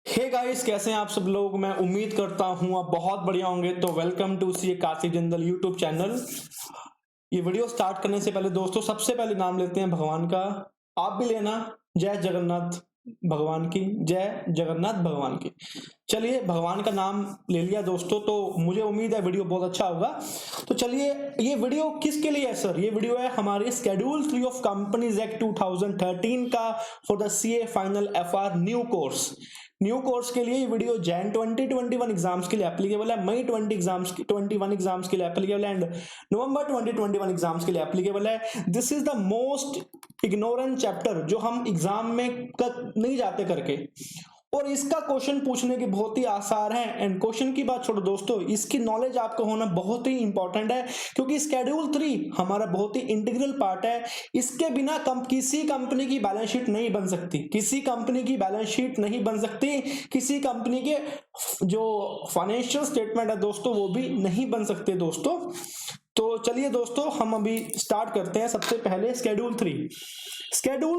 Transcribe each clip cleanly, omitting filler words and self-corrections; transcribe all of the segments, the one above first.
Hey guys, कैसे हैं आप सब लोग। मैं उम्मीद करता हूं आप बहुत बढ़िया होंगे। तो welcome to C Kashi Jindal YouTube channel. ये वीडियो स्टार्ट करने से पहले दोस्तों सबसे पहले नाम लेते हैं भगवान का। आप भी लेना। जय जगन्नाथ भगवान की, जय जगन्नाथ भगवान की। चलिए, भगवान का नाम ले लिया दोस्तों, तो मुझे उम्मीद है वीडियो बहुत अच्छा होगा। तो चलिए, ये वीडियो किसके लिए है सर? ये वीडियो है हमारे शेड्यूल 3 ऑफ कंपनीज एक्ट 2013 का for the CA final FR new course के लिए। ये वीडियो जैन 2021 एग्जाम्स के लिए एप्लीकेबल है, मई 21 एग्जाम्स के लिए एप्लीकेबल है एंड नवंबर 2021 एग्जाम्स के लिए एप्लीकेबल है। This is the most ignorant chapter जो हम एग्जाम में नहीं जाते करके, और इसका क्वेश्चन पूछने के बहुत ही आसार है। एंड क्वेश्चन की बात छोड़ो दोस्तों, इसकी नॉलेज आपको होना बहुत ही इंपॉर्टेंट है, क्योंकि शेड्यूल 3 हमारा बहुत ही इंटीग्रल पार्ट है। इसके बिना किसी कंपनी की बैलेंस शीट नहीं बन सकती, किसी कंपनी की बैलेंस शीट नहीं बन सकती, किसी कंपनी के जो फाइनेंशियल स्टेटमेंट है दोस्तों वो भी नहीं बन सकते दोस्तों। तो चलिए दोस्तों, हम अभी स्टार्ट करते हैं। सबसे पहले शेड्यूल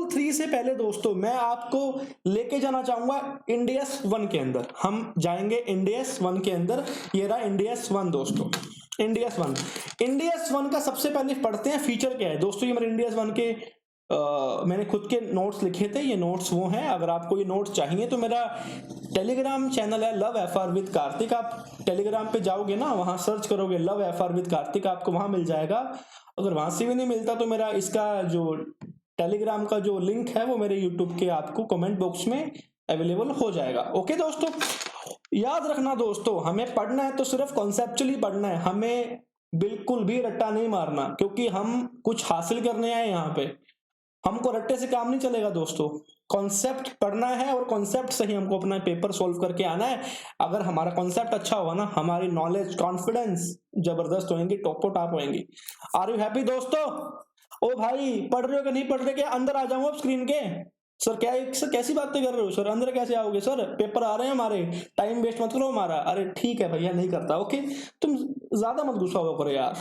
3 से पहले दोस्तों मैं आपको लेके जाना चाहूंगा इंडियस 1 के अंदर। हम जाएंगे इंडियस 1 के अंदर। ये रहा इंडियस 1 दोस्तों। इंडियस 1 का सबसे पहले पढ़ते हैं फीचर क्या है दोस्तों। ये मेरे इंडियस 1 के मैंने खुद के नोट्स लिखे थे। ये नोट्स वो हैं, अगर आपको ये नोट्स चाहिए तो मेरा टेलीग्राम चैनल है लव एफआर विद कार्तिक। आप टेलीग्राम पे जाओगे ना, वहां सर्च करोगे लव एफआर विद कार्तिक, आपको वहां मिल जाएगा। अगर वहां से भी नहीं मिलता तो मेरा इसका जो टेलीग्राम का जो लिंक है वो मेरे यूट्यूब के आपको कमेंट बॉक्स में अवेलेबल हो जाएगा। ओके दोस्तों, याद रखना दोस्तों, हमें पढ़ना है तो सिर्फ कॉन्सेप्चुअली पढ़ना है, हमें बिल्कुल भी रट्टा नहीं मारना, क्योंकि हम कुछ हासिल करने आए यहाँ पे। हमको रट्टे से काम नहीं चलेगा दोस्तों। कॉन्सेप्ट पढ़ना है और कॉन्सेप्ट से ही हमको अपना पेपर सॉल्व करके आना है। अगर हमारा कॉन्सेप्ट अच्छा होगा ना, हमारी नॉलेज कॉन्फिडेंस जबरदस्त होंगी, टॉप होंगी। आर यू हैप्पी दोस्तों? ओ भाई, पढ़ रहे हो कि नहीं पढ़ रहे? क्या अंदर आ जाऊं अब स्क्रीन के? सर क्या सर कैसी बातें कर रहे हो सर? अंदर कैसे आओगे सर? पेपर आ रहे हैं हमारे, टाइम वेस्ट मत करो हमारा। अरे ठीक है भैया, नहीं करता। ओके, तुम ज्यादा मत गुस्सा हो करो यार।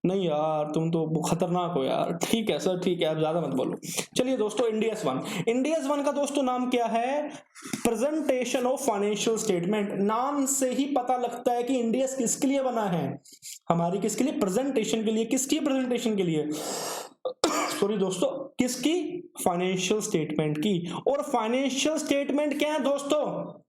नहीं यार, तुम तो खतरनाक हो यार। ठीक है सर, ठीक है, आप ज्यादा मत बोलो। चलिए दोस्तों, इंडियस वन का दोस्तों नाम क्या है? Presentation of financial statement. नाम से ही पता लगता है कि इंडियस किसके लिए बना है। हमारी किसके लिए? प्रेजेंटेशन के लिए। किसकी प्रेजेंटेशन के लिए? सॉरी दोस्तों, किसकी? फाइनेंशियल स्टेटमेंट की। और फाइनेंशियल स्टेटमेंट क्या है दोस्तों?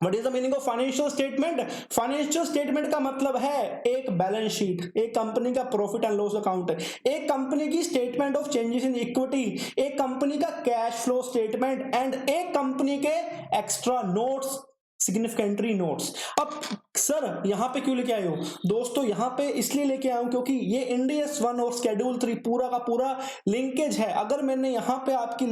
What is the meaning of financial statement? Financial statement का मतलब है एक बैलेंस शीट, एक कंपनी का प्रॉफिट एंड लॉस अकाउंट, एक कंपनी की statement of changes in equity, एक कंपनी का कैश फ्लो स्टेटमेंट एंड एक कंपनी के एक्स्ट्रा नोट्स, सिग्निफिकेंटरी नोट्स। अब सर यहाँ पे क्यों लेके आए हो दोस्तों? यहाँ पे इसलिए लेके आया हूं क्योंकि ये इंडियस 1 और शेड्यूल 3 पूरा का पूरा लिंकेज है। अगर मैंने यहाँ पे आपकी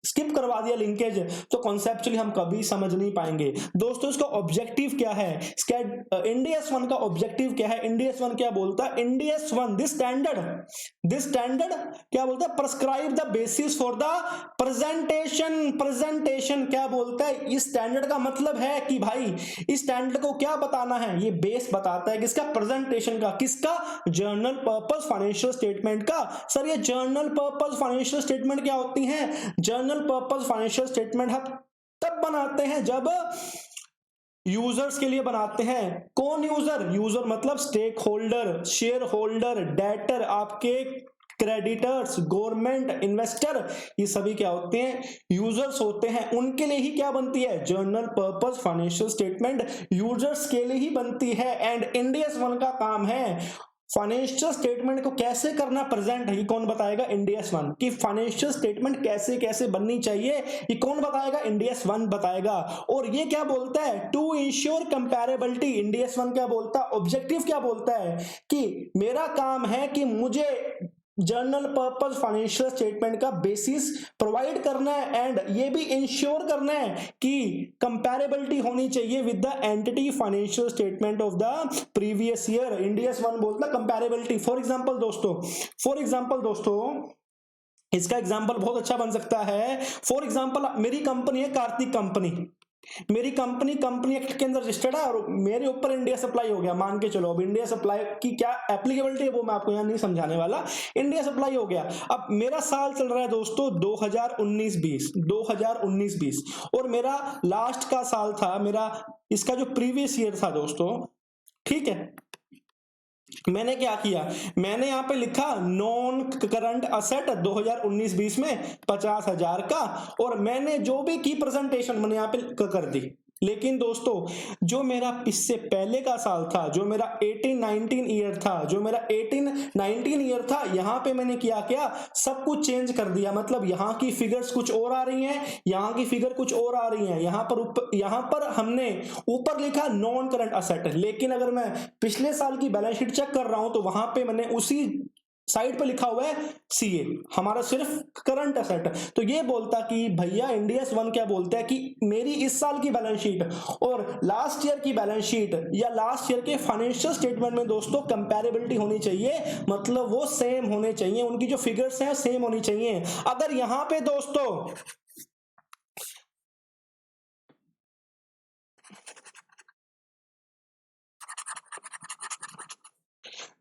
स्किप करवा दिया लिंकेज, तो कॉन्सेप्चुअली हम कभी समझ नहीं पाएंगे दोस्तों। इसका ऑब्जेक्टिव क्या है? इंडियस 1 का ऑब्जेक्टिव क्या है? इंडियस 1 क्या बोलता है? इंडियस 1 दिस स्टैंडर्ड क्या बोलता है? Prescribe the basis for the presentation क्या बोलता है? इस स्टैंडर्ड का मतलब है कि भाई इस स्टैंडर्ड को क्या बताना है? ये बेस बताता है किसका? प्रेजेंटेशन का। किसका? जर्नल पर्पस फाइनेंशियल स्टेटमेंट का। सर ये जर्नल पर्पस फाइनेंशियल स्टेटमेंट क्या होती है? जर्नल पर्पस फाइनेंशियल स्टेटमेंट हम तब बनाते हैं जब यूजर्स के लिए बनाते हैं। कौन यूजर? यूजर मतलब stakeholder, shareholder, debtor, आपके क्रेडिटर्स, गवर्नमेंट, इन्वेस्टर, ये सभी क्या होते हैं? यूजर्स होते हैं। उनके लिए ही क्या बनती है? Journal purpose financial statement users के लिए ही बनती है। एंड इंडियस 1 का काम है फाइनेंशियल स्टेटमेंट को कैसे करना प्रेजेंट है। ये कौन बताएगा? इंडियस 1। कि फाइनेंशियल स्टेटमेंट कैसे कैसे बननी चाहिए, ये कौन बताएगा? इंडियस 1 बताएगा। और ये क्या बोलता है? To ensure कंपैरेबिलिटी। इंडियस 1 क्या बोलता है? ऑब्जेक्टिव क्या बोलता है? कि मेरा काम है कि मुझे जर्नल पर्पस फाइनेंशियल स्टेटमेंट का बेसिस प्रोवाइड करना है एंड ये भी इंश्योर करना है कि कंपैरेबिलिटी होनी चाहिए with the entity financial statement of the previous year. Indians 1 बोलता है कंपैरेबिलिटी। फॉर एग्जांपल दोस्तों, इसका एग्जांपल बहुत अच्छा बन सकता है। फॉर एग्जांपल मेरी कंपनी है कार्तिक कंपनी, मेरी कंपनी एक्ट के अंदर रजिस्टर्ड है और मेरे ऊपर इंडिया सप्लाई हो गया, मान के चलो। अब इंडिया सप्लाई की क्या एप्लीकेबिलिटी है वो मैं आपको यहाँ नहीं समझाने वाला, इंडिया सप्लाई हो गया। अब मेरा साल चल रहा है दोस्तों 2019-20 और मेरा लास्ट का साल था, मेरा इसका जो प्रीवियस ईयर था दोस्तों, ठीक है। मैंने क्या किया, मैंने यहां पे लिखा नॉन करंट असेट 2019-20 में 50,000 का, और मैंने जो भी की प्रेजेंटेशन मैंने यहां पे कर दी। लेकिन दोस्तों जो मेरा इससे पहले का साल था, जो मेरा 18-19 ईयर था, यहां पे मैंने क्या सब कुछ चेंज कर दिया। मतलब यहां की फिगर्स कुछ और आ रही हैं, यहां की फिगर कुछ और आ रही हैं। यहां पर हमने ऊपर लिखा नॉन करंट असेट, लेकिन अगर मैं पिछले साल की बैलेंस शीट चेक कर रहा हूं तो वहां पे मैंने उसी साइड पे लिखा हुआ है सीए, हमारा सिर्फ करंट असेट। तो ये बोलता कि भैया इंडियस वन क्या बोलता है कि मेरी इस साल की बैलेंस शीट और लास्ट ईयर की बैलेंस शीट या लास्ट ईयर के फाइनेंशियल स्टेटमेंट में दोस्तों कंपैरेबिलिटी होनी चाहिए, मतलब वो सेम होने चाहिए, उनकी जो फिगर्स हैं सेम होनी चाहिए। अगर यहां पे दोस्तों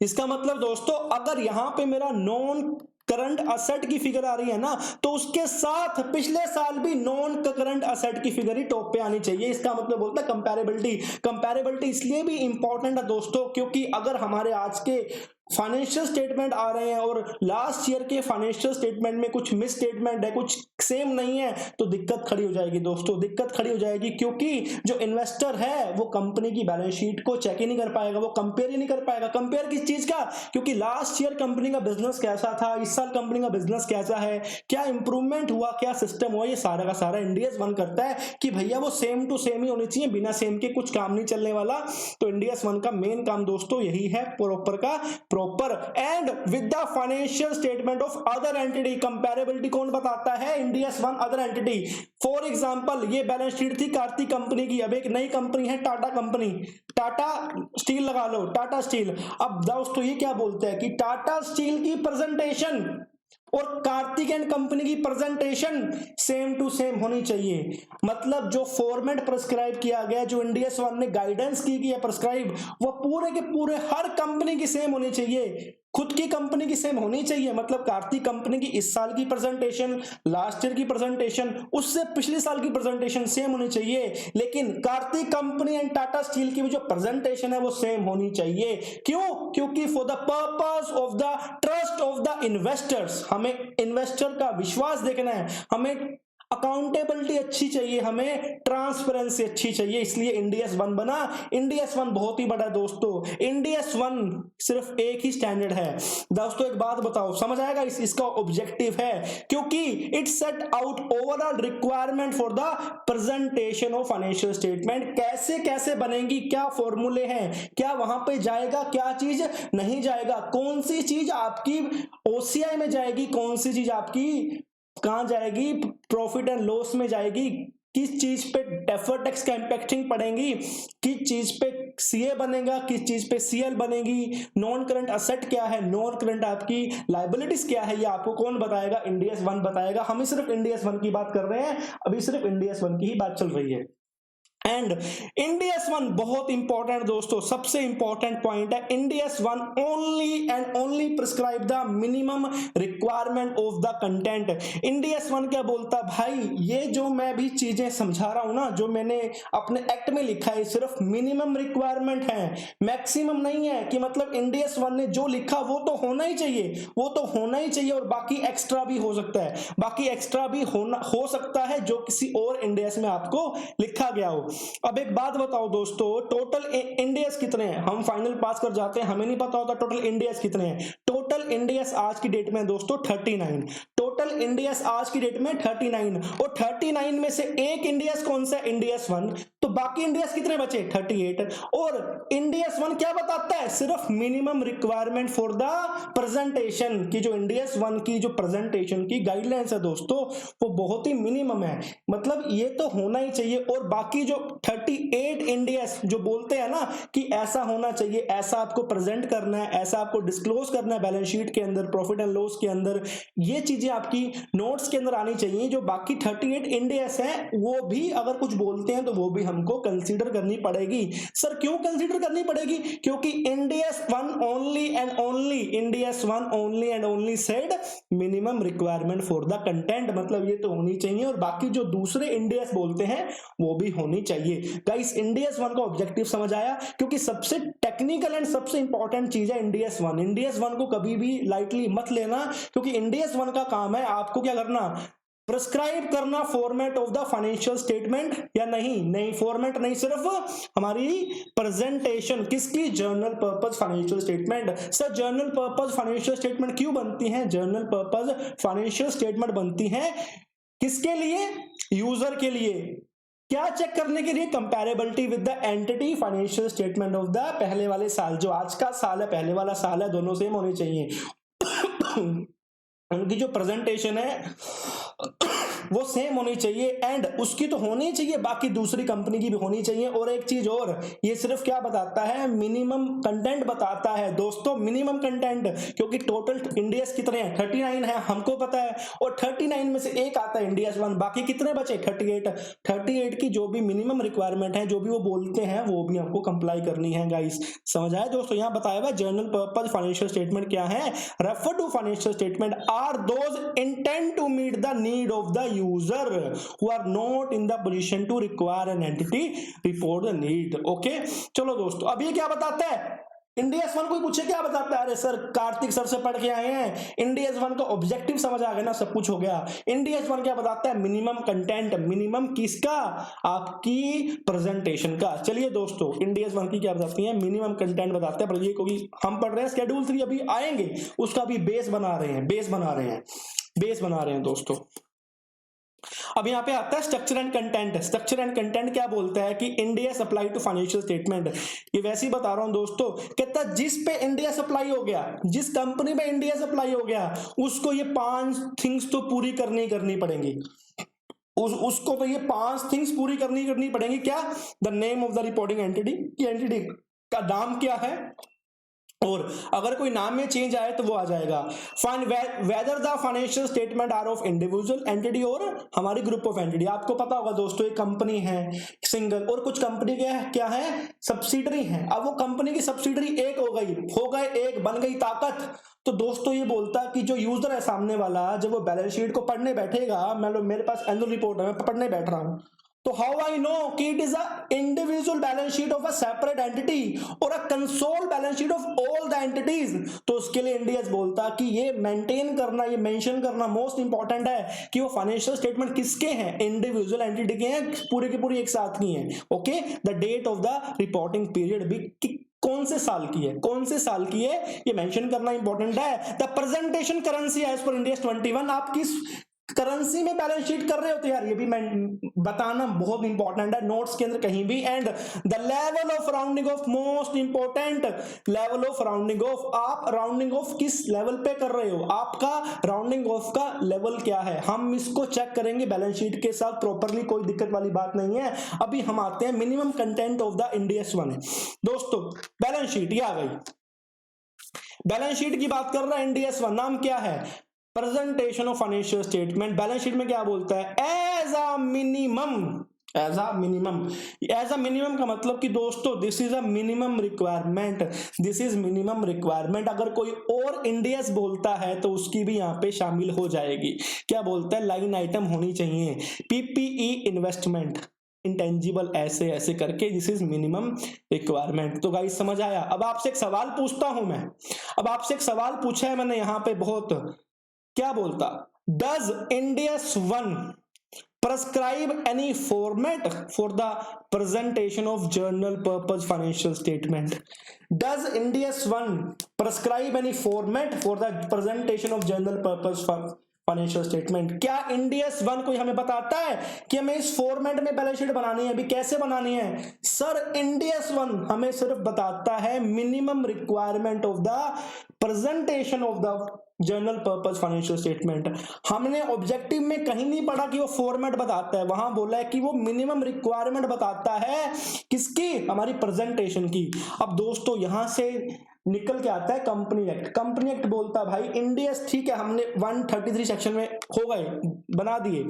इसका मतलब दोस्तों अगर यहां पे मेरा नॉन करंट असेट की फिगर आ रही है ना, तो उसके साथ पिछले साल भी नॉन करंट असेट की फिगर ही टॉप पे आनी चाहिए। इसका मतलब बोलता है कंपैरेबिलिटी इसलिए भी इंपॉर्टेंट है दोस्तों, क्योंकि अगर हमारे आज के फाइनेंशियल स्टेटमेंट आ रहे हैं और लास्ट ईयर के फाइनेंशियल स्टेटमेंट में कुछ मिस स्टेटमेंट है, कुछ सेम नहीं है, तो दिक्कत खड़ी हो जाएगी दोस्तों, दिक्कत खड़ी हो जाएगी। क्योंकि जो इन्वेस्टर है वो कंपनी की बैलेंस शीट को चेक ही नहीं कर पाएगा, वो कंपेयर ही नहीं कर पाएगा। कंपेयर किस चीज का, क्योंकि लास्ट ईयर कंपनी का बिजनेस कैसा था, इस साल कंपनी का बिजनेस कैसा है, क्या इंप्रूवमेंट हुआ, क्या सिस्टम हुआ, ये सारा का सारा इंडियस वन करता है कि भैया वो सेम टू सेम ही होनी चाहिए, बिना सेम के कुछ काम नहीं चलने वाला। तो इंडियस वन का मेन काम दोस्तों यही है, प्रॉपर का proper. And with the financial statement of other entity, comparability कौन बताता है, Ind AS one other entity. For example ये बैलेंस शीट थी कार्तिक कंपनी की, अब एक नई कंपनी है टाटा कंपनी, टाटा स्टील लगा लो, टाटा स्टील। अब दोस्तों ये क्या बोलते हैं कि टाटा स्टील की प्रेजेंटेशन और कार्तिक एंड कंपनी की प्रेजेंटेशन सेम टू सेम होनी चाहिए। मतलब जो फॉर्मेट प्रिस्क्राइब किया गया, जो इंडियस वन ने गाइडेंस की है प्रिस्क्राइब, वो पूरे के पूरे हर कंपनी की सेम होनी चाहिए, खुद की कंपनी की सेम होनी चाहिए। मतलब कार्तिक कंपनी की इस साल की प्रेजेंटेशन, लास्ट ईयर की प्रेजेंटेशन, उससे पिछले साल की प्रेजेंटेशन सेम होनी चाहिए। लेकिन Kartik company and Tata steel की भी जो प्रेजेंटेशन है वो सेम होनी चाहिए। क्यों? क्योंकि for the purpose of the trust of the investors, हमें इन्वेस्टर का विश्वास देखना है, हमें अकाउंटेबिलिटी अच्छी चाहिए, हमें ट्रांसपेरेंसी अच्छी चाहिए, इसलिए इंडियस वन बना। इंडियस वन बहुत ही बड़ा दोस्तों, इंडियस वन सिर्फ एक ही स्टैंडर्ड है दोस्तों। एक बात बताओ, समझ आएगा इसका ऑब्जेक्टिव है, क्योंकि it set out overall requirement for the presentation of financial statement. कैसे कैसे बनेगी, क्या फॉर्मूले हैं, क्या वहां पे जाएगा, क्या चीज नहीं जाएगा, कौन सी चीज आपकी ओसीआई में जाएगी, कौन सी चीज आपकी कहां जाएगी, प्रॉफिट एंड लॉस में जाएगी, किस चीज पे डेफर्ड टैक्स का इंपैक्टिंग पड़ेगी, किस चीज पे सीए बनेगा, किस चीज पे सीएल बनेगी, नॉन करंट असेट क्या है, नॉन करंट आपकी लायबिलिटीज क्या है, ये आपको कौन बताएगा, इंडियस वन बताएगा। हम सिर्फ इंडियस वन की बात कर रहे हैं, अभी सिर्फ इंडियस वन की ही बात चल रही है। एंड इंडियस वन बहुत इंपॉर्टेंट दोस्तों, सबसे इंपॉर्टेंट पॉइंट है, Ind AS one only and only prescribe the minimum requirement of the content. Ind AS one क्या बोलता भाई, ये जो मैं भी चीजें समझा रहा हूं ना, जो मैंने अपने एक्ट में लिखा है, सिर्फ मिनिमम रिक्वायरमेंट है, मैक्सिमम नहीं है। कि मतलब इंडियस वन ने जो लिखा वो तो होना ही चाहिए, वो तो होना ही चाहिए, और बाकी एक्स्ट्रा भी हो सकता है, बाकी एक्स्ट्रा भी हो सकता है जो किसी और इंडियस में आपको लिखा गया हो। अब एक बात बताओ दोस्तों, टोटल इंडियस कितने हैं, हम फाइनल पास कर जाते हैं, हमें नहीं पता होता टोटल इंडियस कितने हैं। टोटल इंडियस आज की डेट में दोस्तों 39, टोटल इंडियस आज की डेट में 39, और 39 में से एक इंडियस कौन सा, इंडियस वन, तो बाकी इंडियस कितने बचे, 38। और इंडियस वन क्या बताता है, सिर्फ minimum requirement for the presentation की, जो इंडियस वन की जो प्रेजेंटेशन की गाइडलाइंस है दोस्तों, वो बहुत ही मिनिमम है, मतलब ये तो होना ही चाहिए। और बाकी जो 38 इंडियस जो बोलते हैं ना कि ऐसा होना चाहिए, ऐसा आपको प्रेजेंट करना है, ऐसा आपको डिस्क्लोज करना है बैलेंस शीट के अंदर, प्रॉफिट एंड लॉस के अंदर, ये चीजें आपकी नोट्स के अंदर आनी चाहिए। जो बाकी 38 इंडियस हैं वो भी अगर कुछ बोलते हैं तो वो भी हमको कंसीडर करनी पड़ेगी। सर क्यों कंसीडर करनी पड़ेगी? क्योंकि Ind AS one only and only, Ind AS one only and only said minimum requirement for the content, मतलब ये तो होनी चाहिए, और बाकी जो दूसरे इंडियस बोलते हैं वो भी होनी चाहिए। गाइस इंडियस वन का ऑब्जेक्टिव समझ आया? क्योंकि सबसे टेक्निकल एंड सबसे इंपॉर्टेंट चीज है इंडियस वन। इंडियस वन को कभी भी लाइटली मत लेना, क्योंकि इंडियस वन का काम है आपको क्या करना, प्रिस्क्राइब करना format of the financial statement, या नहीं फॉर्मेट नहीं, सिर्फ हमारी प्रेजेंटेशन किसकी, journal purpose financial statement. Sir journal purpose financial statement क्यों बनती है? जर्नल पर्पस फाइनेंशियल स्टेटमेंट बनती है किसके लिए? यूजर के लिए। क्या चेक करने के लिए? Comparability with the entity financial statement of the पहले वाले साल, जो आज का साल है पहले वाला साल है, दोनों सेम होने चाहिए। उनकी जो प्रेजेंटेशन है वो सेम होनी चाहिए, एंड उसकी तो होनी चाहिए, बाकी दूसरी कंपनी की भी होनी चाहिए। और एक चीज और, ये सिर्फ क्या बताता है, मिनिमम कंटेंट बताता है दोस्तों, मिनिमम कंटेंट, क्योंकि टोटल इंडियस कितने हैं, 39 है हमको पता है, और 39 में से एक आता है इंडियस वन, बाकी कितने बचे 38 की जो भी मिनिमम रिक्वायरमेंट है, जो भी वो बोलते हैं वो भी हमको कंप्लाई करनी है। गाइस समझ आया दोस्तों? यहां बताया हुआ जर्नल पर्पस फाइनेंशियल स्टेटमेंट क्या है, refer to financial statement are those intended to meet the need of the user who are not in the position to require an entity report the need। Okay चलो दोस्तों, अब ये क्या बताता है, Ind AS one कोई पूछे क्या बताता है? अरे सर कार्तिक सर से पढ़ के आए हैं, इंडियस वन का ऑब्जेक्टिव समझ आ गया ना, सब कुछ हो गया। इंडियस वन क्या बताता है? मिनिमम कंटेंट, मिनिमम किसका, आपकी प्रेजेंटेशन का। चलिए दोस्तों इंडियस वन की क्या बताती है, मिनिमम कंटेंट बताते हैं, पर ये क्योंकि हम पढ़ रहे हैं शेड्यूल 3 अभी आएंगे, उसका भी बेस बना रहे हैं दोस्तों। अब यहां पे आता है structure and content. Structure and content क्या बोलता है कि Ind AS apply to financial statement, ये वैसे ही बता रहा हूं दोस्तों, कहता है जिस पे इंडियस अप्लाई हो गया, जिस कंपनी में इंडियस अप्लाई हो गया, उसको ये 5 थिंग्स तो पूरी करनी पड़ेंगी, उसको तो ये 5 थिंग्स पूरी करनी पड़ेंगी। क्या? The name of the reporting entity, entity का नाम क्या है, और अगर कोई नाम में चेंज आए तो वो आ जाएगा। Find whether the financial statement are of individual entity और हमारी ग्रुप ऑफ एंटिटी। आपको पता होगा दोस्तों एक कंपनी है सिंगल, और कुछ कंपनी क्या है सब्सिडरी है। अब वो कंपनी की सब्सिडरी एक हो गए एक, बन गई ताकत। तो दोस्तों ये बोलता कि जो यूजर है सामने वाला, जब वो बैलेंस शीट को पढ़ने बैठेगा, मान लो मेरे पास एनुअल रिपोर्ट है, मैं पढ़ने बैठ रहा हूं, तो हाउ आई नो कि it is a individual balance sheet of a separate entity और a consolidated balance sheet of all the entities, तो उसके लिए इंडियस बोलता कि ये मेंटेन करना, ये मेंशन करना मोस्ट इंपॉर्टेंट है कि वो फाइनेंशियल स्टेटमेंट किसके हैं, इंडिविजुअल एंटिटी के हैं, पूरे के पूरी एक साथ की हैं। Okay, the date of the reporting period भी कौन से साल की है ये मेंशन करना इंपॉर्टेंट है। The presentation currency as per Ind AS 21, आप किस करेंसी में बैलेंस शीट कर रहे हो, तो यार ये भी मैं बताना बहुत इंपॉर्टेंट है नोट्स के अंदर कहीं भी। And the level of rounding off, most important, level of rounding off, आप राउंडिंग ऑफ किस लेवल पे कर रहे हो, आपका राउंडिंग ऑफ का लेवल क्या है, हम इसको चेक करेंगे बैलेंस शीट के साथ प्रॉपरली, कोई दिक्कत वाली बात नहीं है। अभी हम आते हैं minimum content of the Ind AS one. दोस्तों बैलेंस शीट ये आ गई, बैलेंस शीट की बात कर रहा है इंडियस वन, नाम क्या है, presentation of financial statement. Balance sheet में क्या बोलता है, एज अ मिनिमम का मतलब कि दोस्तों this is a minimum requirement, अगर कोई और इंडियस बोलता है तो उसकी भी यहां पे शामिल हो जाएगी। क्या बोलता है, लाइन आइटम होनी चाहिए, पीपीई इन्वेस्टमेंट, इंटेंजिबल, ऐसे करके, दिस इज मिनिमम रिक्वायरमेंट। तो गाइस समझ आया? अब आपसे एक सवाल पूछता हूं मैं, पूछा है मैंने यहां पे बहुत, क्या बोलता, does Ind AS one prescribe any format for the presentation of journal purpose financial statement? Does Indias 1 prescribe any format for the presentation of journal purpose financial statement? क्या इंडियस वन कोई हमें बताता है कि हमें इस फॉर्मेट में बैलेंस शीट बनानी है? अभी कैसे बनानी है? सर इंडियस वन हमें सिर्फ बताता है minimum requirement of the presentation of the general purpose financial statement. हमने ऑब्जेक्टिव में कहीं नहीं पढ़ा कि वो फॉर्मेट बताता है, वहां बोला है कि वो मिनिमम रिक्वायरमेंट बताता है किसकी, हमारी प्रेजेंटेशन की। अब दोस्तों यहां से निकल के आता है कंपनी एक्ट। कंपनी एक्ट बोलता है भाई इंडियस, ठीक है हमने 133 सेक्शन में हो गए, बना दिए।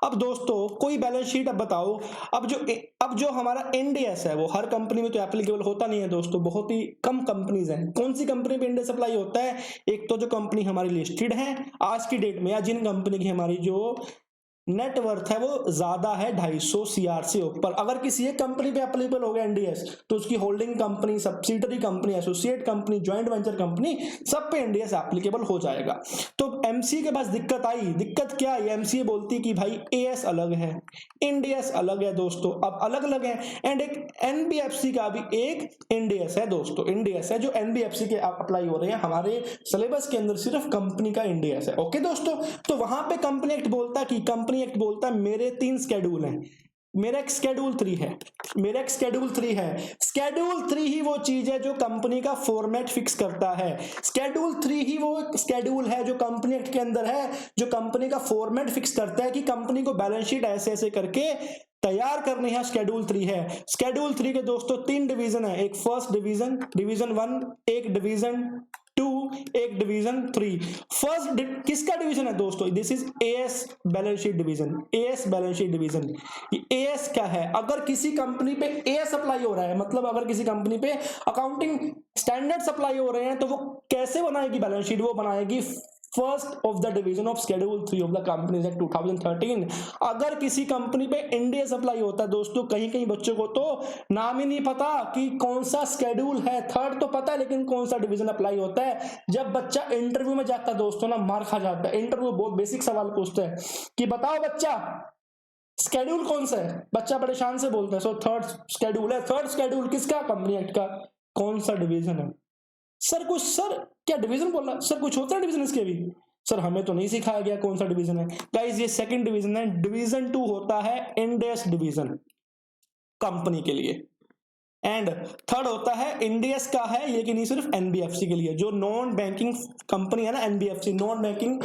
अब दोस्तों कोई बैलेंस शीट अब बताओ, अब जो हमारा इंडियस है वो हर कंपनी में तो एप्लीकेबल होता नहीं है दोस्तों, बहुत ही कम कंपनीज हैं। कौन सी कंपनी पे इंडियस अप्लाई होता है? एक तो जो कंपनी हमारी लिस्टेड है आज की डेट में, या जिन कंपनी की हमारी जो नेटवर्थ है वो ज्यादा है 250 CR से ऊपर। अगर किसी एक कंपनी पे अप्लीकेबल हो गया इंडियस तो उसकी holding company, subsidiary company, associate company, joint venture company, सब पे इंडियस एप्लीकेबल हो जाएगा। तो एमसीए के पास दिक्कत आई, दिक्कत क्या आई? एमसीए बोलती कि भाई एएस अलग है, इंडियस अलग है दोस्तों, अब अलग अलग है। एंड एक एनबीएफसी का भी एक इंडियस है दोस्तों, इंडियस है जो एनबीएफसी के अप्लाई हो रहे हैं। हमारे सिलेबस के अंदर सिर्फ कंपनी का इंडियस है। ओके दोस्तों, तो वहां पे कंपनी एक्ट बोलता है कि कंपनी एक्ट बोलता है मेरे 3 स्केड्यूल हैं, मेरा एक स्केड्यूल 3 है, मेरा एक स्केड्यूल 3 है। स्केड्यूल 3 ही वो चीज है जो कंपनी का फॉर्मेट फिक्स करता है। स्केड्यूल 3 ही वो स्केड्यूल है जो कंपनी एक्ट के अंदर है, जो कंपनी का फॉर्मेट फिक्स करता है कि कंपनी को बैलेंस शीट ऐसे ऐसे करके तैयार करनी है। शेड्यूल 3 है। शेड्यूल 3 के दोस्तों 3 डिवीजन है, एक फर्स्ट डिवीजन, डिवीजन 1, एक डिवीजन 2, एक डिवीजन 3। फर्स्ट किसका डिवीजन है दोस्तों? This is as balance sheet division. As balance sheet division, as क्या है? अगर किसी कंपनी पे एएस अप्लाई हो रहा है, मतलब अगर किसी कंपनी पे अकाउंटिंग स्टैंडर्ड्स अप्लाई हो रहे हैं, तो वो कैसे बनाएगी बैलेंस शीट? वो बनाएगी first of the division of schedule 3 of the companies act 2013। अगर किसी कंपनी पे इंडियस अप्लाई होता है दोस्तों, कहीं कहीं बच्चों को तो नाम ही नहीं पता कि कौन सा शेड्यूल है। थर्ड तो पता है लेकिन कौन सा डिवीजन अप्लाई होता है। जब बच्चा इंटरव्यू में जाता है दोस्तों ना, मार खा जाता है। इंटरव्यू बहुत बेसिक सवाल पूछता है कि बताओ बच्चा शेड्यूल कौन सा है, बच्चा परेशान से बोलता है सो थर्ड शेड्यूल है। थर्ड शेड्यूल किसका? कंपनी एक्ट का। कौन सा डिवीजन है? सर क्या डिवीजन बोला? सर कुछ होता है डिवीजन इसके भी? सर हमें तो नहीं सिखाया गया कौन सा डिवीजन है। गाइस ये सेकंड डिवीजन है। डिवीजन 2 होता है इंडियस डिवीजन कंपनी के लिए, एंड थर्ड होता है इंडियस का है, लेकिन ये सिर्फ एनबीएफसी के लिए। जो नॉन बैंकिंग कंपनी है ना, NBFC non banking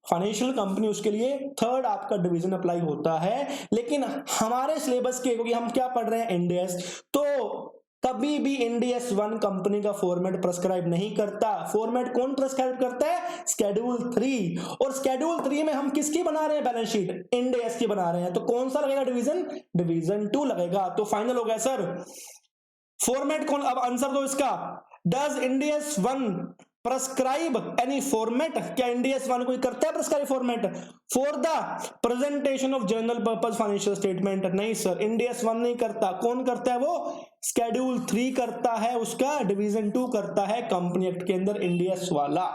financial company, उसके लिए थर्ड आपका डिवीजन अप्लाई होता है। लेकिन हमारे सिलेबस के, क्योंकि हम क्या पढ़ रहे हैं इंडियस, तो कभी भी इंडियस 1 कंपनी का फॉर्मेट प्रेस्क्राइब नहीं करता। फॉर्मेट कौन प्रेस्क्राइब करता है? शेड्यूल 3। और शेड्यूल 3 में हम किसकी बना रहे हैं बैलेंस शीट? इंडियस की बना रहे हैं। तो कौन सा लगेगा डिवीजन? डिवीजन 2 लगेगा। तो फाइनल हो गया सर। फॉर्मेट कौन? अब आंसर दो इसका। Does Indians 1 prescribe any format? क्या इंडियस 1 कोई करता है prescribe format for the presentation of general purpose financial statement? नहीं सर, इंडियस 1 नहीं करता। कौन करता है? वो शेड्यूल 3 करता है, उसका डिवीजन 2 करता है कंपनी एक्ट के अंदर इंडियस वाला।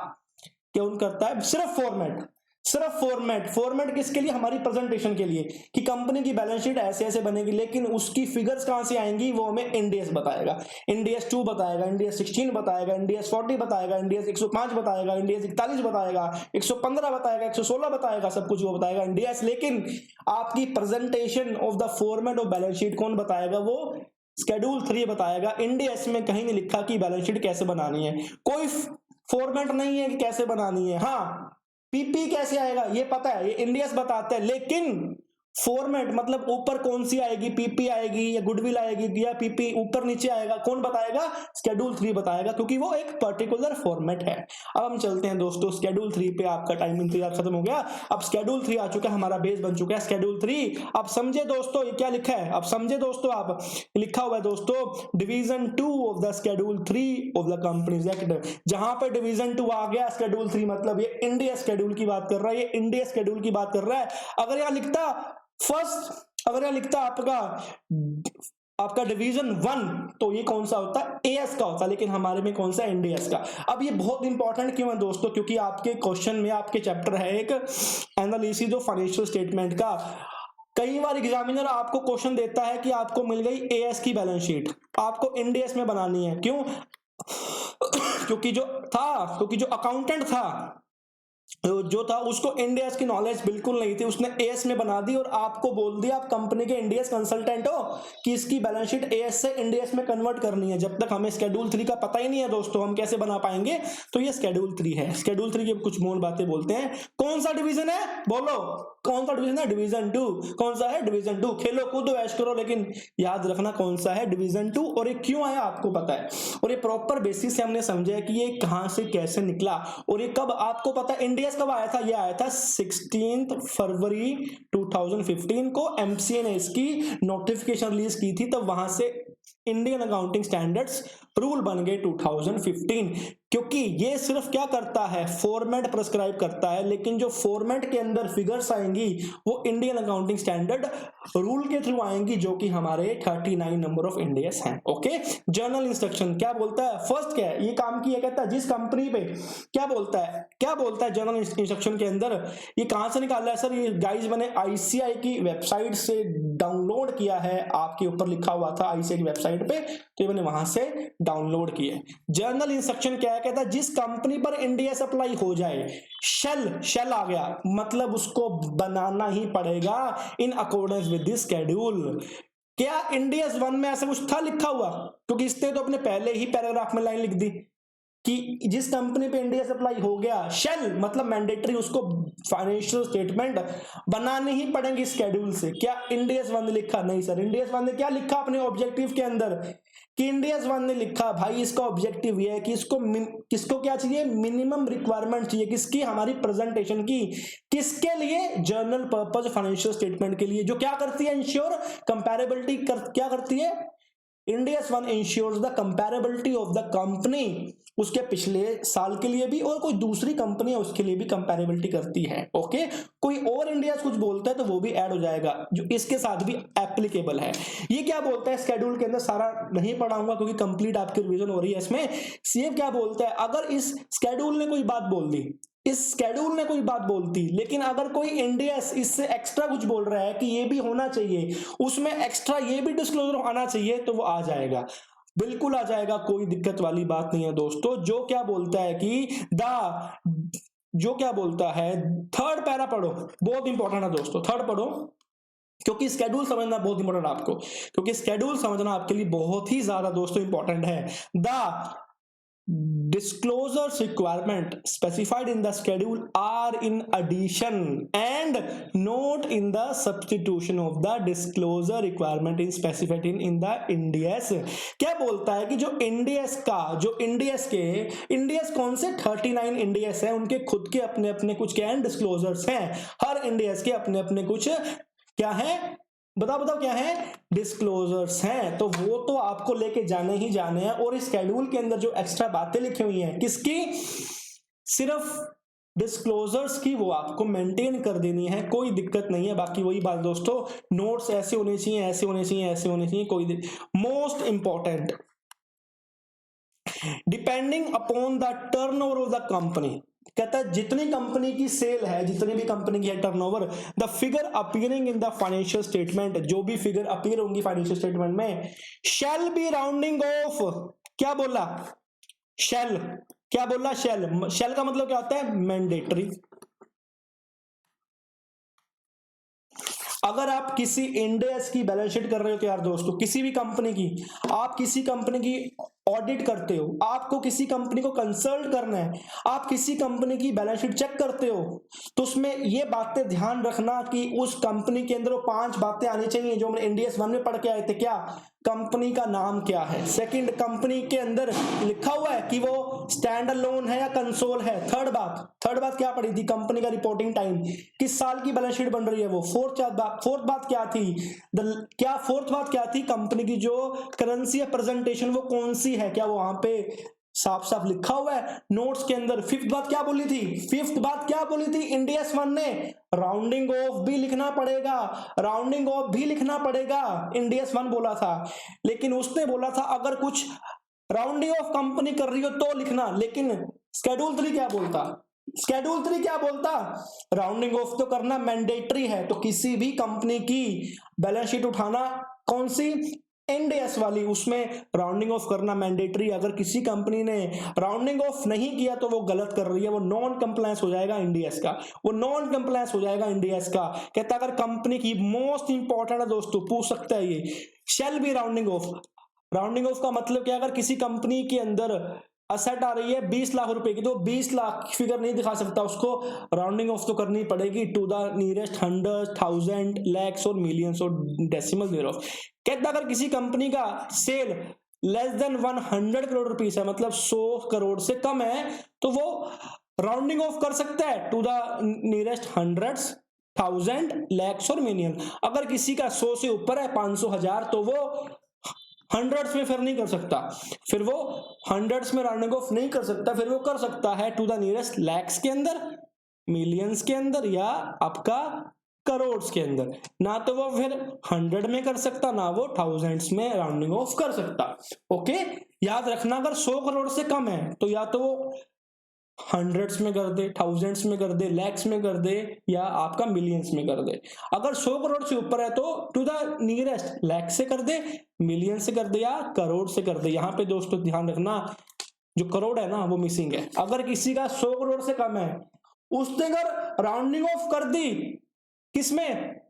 कौन करता है? सिर्फ फॉर्मेट, सिर्फ फॉर्मेट। फॉर्मेट किसके लिए? हमारी प्रेजेंटेशन के लिए, कि कंपनी की बैलेंस शीट ऐसे ऐसे बनेगी, लेकिन उसकी फिगर्स कहां से आएंगी वो हमें इंडियस बताएगा। इंडियस 2 बताएगा, इंडियस 16 बताएगा, इंडियस 40 बताएगा, इंडियस 105 बताएगा, इंडियस 41 बताएगा, 115 बताएगा, 116 बताएगा, सब कुछ वो बताएगा इंडियस। लेकिन आपकी presentation of the format of balance sheet कौन बताएगा? वो शेड्यूल 3 बताएगा। इंडियस में कहीं नहीं लिखा कि बैलेंस शीट कैसे बनानी है, कोई फॉर्मेट नहीं है कि कैसे बनानी है। हाँ, पीपी कैसे आएगा ये पता है, ये इंडियस बताते हैं, लेकिन फॉर्मेट मतलब ऊपर कौन सी आएगी, पीपी आएगी या गुडविल आएगी या पीपी ऊपर नीचे आएगा, कौन बताएगा? शेड्यूल 3 बताएगा, क्योंकि वो एक पर्टिकुलर फॉर्मेट है। अब हम चलते हैं दोस्तों शेड्यूल 3 पे। आपका टाइम इंतजार खत्म हो गया। अब शेड्यूल 3 आ चुका है, हमारा बेस बन चुका है शेड्यूल 3। अब समझे दोस्तों ये क्या लिखा है? अब समझे दोस्तों, आप लिखा हुआ है दोस्तों division 2 of the schedule 3 of the companies act. जहां पे डिवीजन 2 आ गया, शेड्यूल 3 मतलब ये इंडिया शेड्यूल की बात कर रहा है, ये इंडिया शेड्यूल की बात कर रहा है। अगर यहां लिखता फर्स्ट, अगर यहां लिखता आपका डिवीजन 1, तो ये कौन सा होता है? एएस का होता है, लेकिन हमारे में कौन सा? इंडियस का। अब ये बहुत इंपॉर्टेंट क्यों है दोस्तों? क्योंकि आपके क्वेश्चन में, आपके चैप्टर है एक एनालिसिस ऑफ फाइनेंशियल स्टेटमेंट का। कई बार एग्जामिनर आपको क्वेश्चन देता है कि आपको मिल गई एएस की बैलेंस शीट, आपको इंडियस में बनानी है। क्यों? क्योंकि जो अकाउंटेंट था जो था उसको इंडियाज की नॉलेज बिल्कुल नहीं थी, उसने एएस में बना दी और आपको बोल दिया आप कंपनी के इंडियाज कंसल्टेंट हो कि इसकी बैलेंस शीट एएस से इंडियाज में कन्वर्ट करनी है। जब तक हमें शेड्यूल 3 का पता ही नहीं है दोस्तों, हम कैसे बना पाएंगे? तो ये शेड्यूल 3 है। शेड्यूल 3 की कुछ मूल बातें बोलते हैं। कौन सा डिवीजन है? बोलो कौन सा डिवीजन है? डिवीजन 2। कौन सा है? डिवीजन 2। खेलो कूदो ऐश करो, लेकिन याद रखना कौन सा है? डिवीजन 2। और ये क्यों आया आपको पता है, और ये प्रॉपर बेसिस से हमने समझा है कि ये कहां से कैसे निकला और ये कब आपको पता है। इंडिया कब आया था? ये आया था 16 फरवरी 2015 को। एमसीए ने इसकी नोटिफिकेशन रिलीज की थी, तब वहां से इंडियन अकाउंटिंग स्टैंडर्ड्स रूल बन गए 2015। क्योंकि ये सिर्फ क्या करता है? फॉर्मेट प्रिस्क्राइब करता है, लेकिन जो फॉर्मेट के अंदर फिगर्स आएंगी वो इंडियन अकाउंटिंग स्टैंडर्ड रूल के थ्रू आएंगी, जो कि हमारे 39 नंबर ऑफ इंडियस हैं। ओके, जर्नल इंस्ट्रक्शन क्या बोलता है? फर्स्ट क्या है? ये काम किया कहता है जिस कंपनी पे क्या बोलता है, क्या बोलता है जर्नल इंस्ट्रक्शन के अंदर? ये कहां से निकाला है सर? ये गाइस मैंने आईसीआई की वेबसाइट से डाउनलोड किया है, आपके ऊपर लिखा हुआ था आईसीआई की वेबसाइट पे, तो ये मैंने वहां से डाउनलोड किया है। जर्नल इंस्ट्रक्शन क्या है? कहता है जिस कंपनी पर इंडिया अप्लाई हो जाए, शेल आ गया, मतलब उसको बनाना ही पड़ेगा in accordance with this schedule. क्या इंडियस 1 में ऐसा कुछ था लिखा हुआ? क्योंकि इसने तो अपने पहले ही पैराग्राफ में लाइन लिख दी कि जिस कंपनी पे इंडिया सप्लाई हो गया, शेल मतलब मैंडेटरी, उसको फाइनेंशियल स्टेटमेंट बनाने ही पड़ेंगे शेड्यूल से। क्या इंडियस 1 ने लिखा? नहीं सर। इंडियस 1 ने क्या लिखा अपने ऑब्जेक्टिव के अंदर? कि इंडियस 1 ने लिखा भाई इसका ऑब्जेक्टिव ये है कि किसको क्या चाहिए? मिनिमम रिक्वायरमेंट चाहिए किसकी? हमारी प्रेजेंटेशन की। किसके लिए? जर्नल पर्पज फाइनेंशियल स्टेटमेंट के लिए, जो क्या करती है? इंश्योर कंपैरेबिलिटी क्या करती है? Ind AS 1 ensures the comparability of the company, उसके पिछले साल के लिए भी और कोई दूसरी कंपनी है उसके लिए भी कंपैरेबिलिटी करती है। ओके, कोई और इंडिया कुछ बोलता है तो वो भी ऐड हो जाएगा, जो इसके साथ भी एप्लीकेबल है। ये क्या बोलता है शेड्यूल के अंदर? सारा नहीं पढ़ाऊंगा क्योंकि कंप्लीट आपकी रिवीजन हो रही है इसमें। सीएफ क्या बोलता है? अगर इस शेड्यूल ने कोई बात बोल दी, इस शेड्यूल ने कोई बात बोलती, लेकिन अगर कोई इंडिया इससे एक्स्ट्रा कुछ बोल रहा है कि ये भी होना चाहिए, उसमें एक्स्ट्रा ये भी डिस्क्लोजर आना चाहिए, तो वो आ जाएगा, बिल्कुल आ जाएगा, कोई दिक्कत वाली बात नहीं है दोस्तों। जो क्या बोलता है कि जो क्या बोलता है, थर्ड पैरा पढ़ो, बहुत इंपॉर्टेंट है दोस्तों, थर्ड पढ़ो, क्योंकि स्केड्यूल समझना बहुत इंपॉर्टेंट आपको, क्योंकि स्केड्यूल समझना आपके लिए बहुत ही ज्यादा दोस्तों इंपॉर्टेंट है। The disclosures requirement specified in the schedule are in addition and not in the substitution of the disclosure requirement in specified in the IND-AS। क्या बोलता है कि जो IND-AS का, जो IND-AS कौन से 39 IND-AS है, उनके खुद के अपने अपने कुछ क्या है? डिस्क्लोजर्स हैं। हर IND-AS के अपने अपने कुछ क्या है? बताओ क्या है? डिस्क्लोजर्स हैं। तो वो तो आपको लेके जाने ही जाने हैं। और इस शेड्यूल के अंदर जो एक्स्ट्रा बातें लिखी हुई हैं, किसकी? सिर्फ डिस्क्लोजर्स की, वो आपको मेंटेन कर देनी है, कोई दिक्कत नहीं है। बाकी वही बात दोस्तों, नोट्स ऐसे होने चाहिए, ऐसे होने चाहिए, ऐसे होने चाहिए, कोई most important, depending upon the turnover of the company. कहता है जितनी कंपनी की सेल है, जितनी भी कंपनी की है turnover, the figure appearing in the financial statement, जो भी फिगर अपीयर होंगी फाइनेंशियल स्टेटमेंट में, शैल बी राउंडिंग ऑफ। क्या बोला? शैल। क्या बोला? शैल। शैल का मतलब क्या होता है? मैंडेटरी। अगर आप किसी इंडेस की बैलेंस शीट कर रहे हो तो यार दोस्तों, किसी भी कंपनी की, आप किसी कंपनी की ऑडिट करते हो, आपको किसी कंपनी को कंसल्ट करना है, आप किसी कंपनी की बैलेंस शीट चेक करते हो, तो उसमें ये बातें ध्यान रखना कि उस कंपनी के अंदर वो 5 बातें आनी चाहिए जो हमने इंडियस 1 में पढ़ के आए थे। क्या? कंपनी का नाम क्या है? सेकंड, कंपनी के अंदर लिखा हुआ है कि वो स्टैंड अलोन है या कंसोल है। थर्ड बात क्या पड़ी थी? कंपनी का रिपोर्टिंग टाइम, किस साल की बैलेंस शीट बन रही है वो। फोर्थ बात क्या थी? फोर्थ बात क्या थी? कंपनी की जो करेंसी है प्रेजेंटेशन वो कौन सी है, क्या वो वहां पे साफ साफ लिखा हुआ है नोट्स के अंदर। फिफ्थ बात क्या बोली थी? इंडियस 1 ने राउंडिंग ऑफ भी लिखना पड़ेगा, इंडियस 1 बोला था। लेकिन उसने बोला था अगर कुछ राउंडिंग ऑफ कंपनी कर रही हो तो लिखना, लेकिन शेड्यूल 3 क्या बोलता? राउंडिंग ऑफ तो करना मैंडेटरी है। तो किसी भी कंपनी की बैलेंस शीट उठाना, कौन सी? इंड वाली, उसमें राउंडिंग ऑफ करना मैंडेटरी। अगर किसी कंपनी ने राउंडिंग ऑफ नहीं किया तो वो गलत कर रही है, वो नॉन कंप्लायंस हो जाएगा इंड का, वो नॉन कंप्लायंस हो जाएगा इंड का। कहता अगर कंपनी की मोस्ट इंपॉर्टेंट है दोस्तों, पूछ सकता है ये, shall be rounding off. Rounding off का मतलब क्या, अगर किसी कंपनी के अंदर असेट आ रही है 20 लाख रुपए की, तो 20 लाख फिगर नहीं दिखा सकता, उसको राउंडिंग ऑफ तो करनी पड़ेगी टू द नियरेस्ट 100, 1000, लैक्स और मिलियंस और डेसिमल देयर ऑफ। कहता अगर किसी कंपनी का sale less than 100 crore rupees है, मतलब 100 करोड़ से कम है, तो वो राउंडिंग ऑफ कर सकता है टू द नियरेस्ट 100, 1000, लैक्स और मिलियन। अगर किसी का 100 से ऊपर है, 500, 1000, तो वो हंड्रेड्स में फिर नहीं कर सकता, फिर वो हंड्रेड्स में राउंडिंग ऑफ नहीं कर सकता, फिर वो कर सकता है टू द नियरेस्ट लैक्स के अंदर, मिलियंस के अंदर, या आपका करोड़ के अंदर। ना तो वो फिर 100 में कर सकता, ना वो थाउजेंड्स में राउंडिंग ऑफ कर सकता। ओके, याद रखना, अगर 100 करोड़ से कम है तो या तो वो हंड्रेड्स में कर दे, थाउजेंड्स में कर दे, लैक्स में कर दे, या आपका मिलियंस में कर दे। अगर 100 करोड़ से ऊपर है तो टू द नियरेस्ट लैख से कर दे, मिलियन से कर दे, या करोड़ से कर दे। यहाँ पे दोस्तों ध्यान रखना, जो करोड़ है ना वो मिसिंग है। अगर किसी का 100 करोड़ से कम है, उसने अगर राउंडिंग ऑफ कर दी किसमें,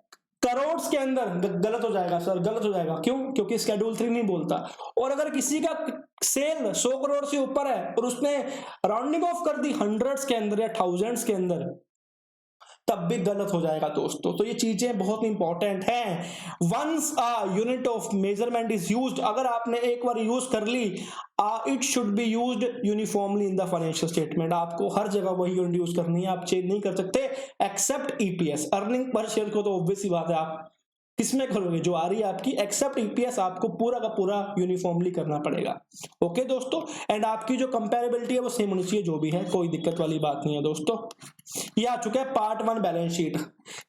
करोड़ के अंदर, गलत हो जाएगा सर, गलत हो जाएगा। क्यों? क्योंकि शेड्यूल 3 नहीं बोलता। और अगर किसी का सेल 100 करोड़ से ऊपर है और उसने राउंडिंग ऑफ कर दी हंड्रेड्स के अंदर या थाउजेंड्स के अंदर, तब भी गलत हो जाएगा दोस्तों। तो ये चीजें बहुत इंपॉर्टेंट हैं। Once a unit of measurement is used, अगर आपने एक बार यूज कर ली, it should be used uniformly in the financial statement. आपको हर जगह वही यूनिट यूज करनी है, आप चेंज नहीं कर सकते, except EPS. Earning per share को तो ऑब्वियस ही बात है, आप किसमें करोगे, जो आ रही है आपकी, एक्सेप्ट ईपीएस आपको पूरा का पूरा यूनिफॉर्मली करना पड़ेगा। ओके दोस्तों, एंड आपकी जो कंपेरेबिलिटी है वो सेम होनी चाहिए, जो भी है, कोई दिक्कत वाली बात नहीं है दोस्तों। ये आ चुका है पार्ट 1 बैलेंस शीट।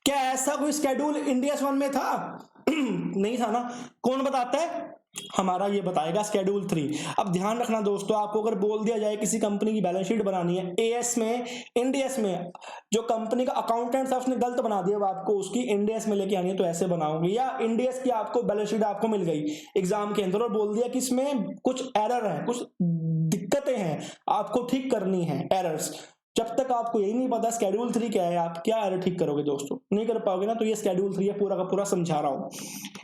क्या ऐसा कोई स्केड्यूल इंडियस 1 में था? नहीं था ना। कौन बताता है? हमारा ये बताएगा शेड्यूल 3। अब ध्यान रखना दोस्तों, आपको अगर बोल दिया जाए किसी कंपनी की बैलेंस शीट बनानी है एएस में, इंडियस में, जो कंपनी का अकाउंटेंट है उसने गलत बना दिया, अब आपको उसकी इंडियस में लेके आनी है, तो ऐसे बनाओगे। या इंडियस की आपको बैलेंस शीट आपको मिल गई एग्जाम के अंदर और बोल दिया कि इसमें कुछ एरर है, कुछ दिक्कतें हैं, आपको ठीक करनी है एरर्स। जब तक आपको यही नहीं पता शेड्यूल 3 क्या है, आप क्या एरर ठीक करोगे दोस्तों? नहीं कर पाओगे ना। तो ये शेड्यूल 3 है, पूरा का पूरा समझा रहा हूं।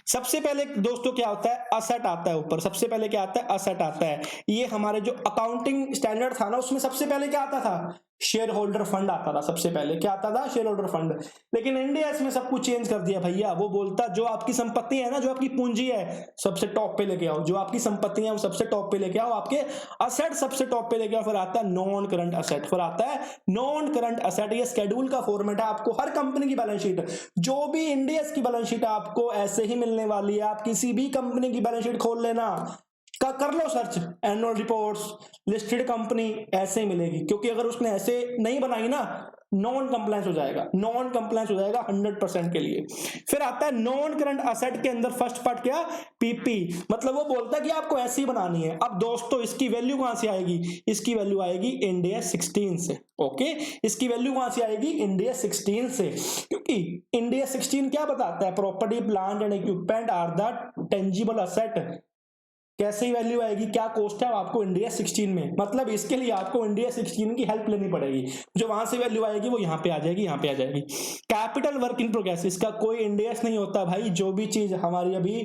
सबसे पहले दोस्तों क्या होता है, असेट आता है ऊपर। सबसे पहले क्या आता है, असेट आता है। ये हमारे जो अकाउंटिंग स्टैंडर्ड था ना, उसमें सबसे पहले क्या आता था, शेयर होल्डर फंड आता था। सबसे पहले क्या आता था, शेयर होल्डर फंड। लेकिन इंडिया इसमें सब कुछ चेंज कर दिया भैया। वो बोलता जो आपकी संपत्ति है ना, जो आपकी पूंजी है, सबसे टॉप पे लेके आओ। जो आपकी संपत्ति है वो सबसे टॉप पे लेके आओ, आपके असेट सबसे टॉप पे लेके आओ। फिर आता है नॉन करंट असेट, फिर आता है नॉन करंट असेट। ये शेड्यूल का फॉर्मेट है। आपको हर कंपनी की बैलेंस शीट, जो भी इंडिया की बैलेंस शीट आपको ऐसे ही मिलने वाली है। आप किसी भी कंपनी की बैलेंस शीट खोल लेना, कर लो search, annual reports, listed company, ऐसे ही मिलेगी। क्योंकि अगर उसने ऐसे नहीं बनाई ना, नॉन कंप्लायंस हो जाएगा, नॉन कंप्लायंस हो जाएगा 100% के लिए। फिर आता है नॉन करंट असेट के अंदर फर्स्ट पार्ट क्या, पीपी, मतलब वो बोलता है कि आपको ऐसी बनानी है। अब दोस्तों इसकी वैल्यू कहां से आएगी, इसकी वैल्यू आएगी इंडिया 16 से। ओके, इसकी वैल्यू कहां से आएगी, इंडिया 16 से। क्योंकि इंडिया 16 क्या बताता है, property plant and equipment are the tangible asset. कैसे ही वैल्यू आएगी, क्या कॉस्ट है आपको इंडिया 16 में, मतलब इसके लिए आपको इंडिया 16 की हेल्प लेनी पड़ेगी। जो वहां से वैल्यू आएगी वो यहाँ पे आ जाएगी, यहाँ पे आ जाएगी। कैपिटल वर्क इन प्रोग्रेस, इसका कोई इंडियस नहीं होता भाई। जो भी चीज हमारी अभी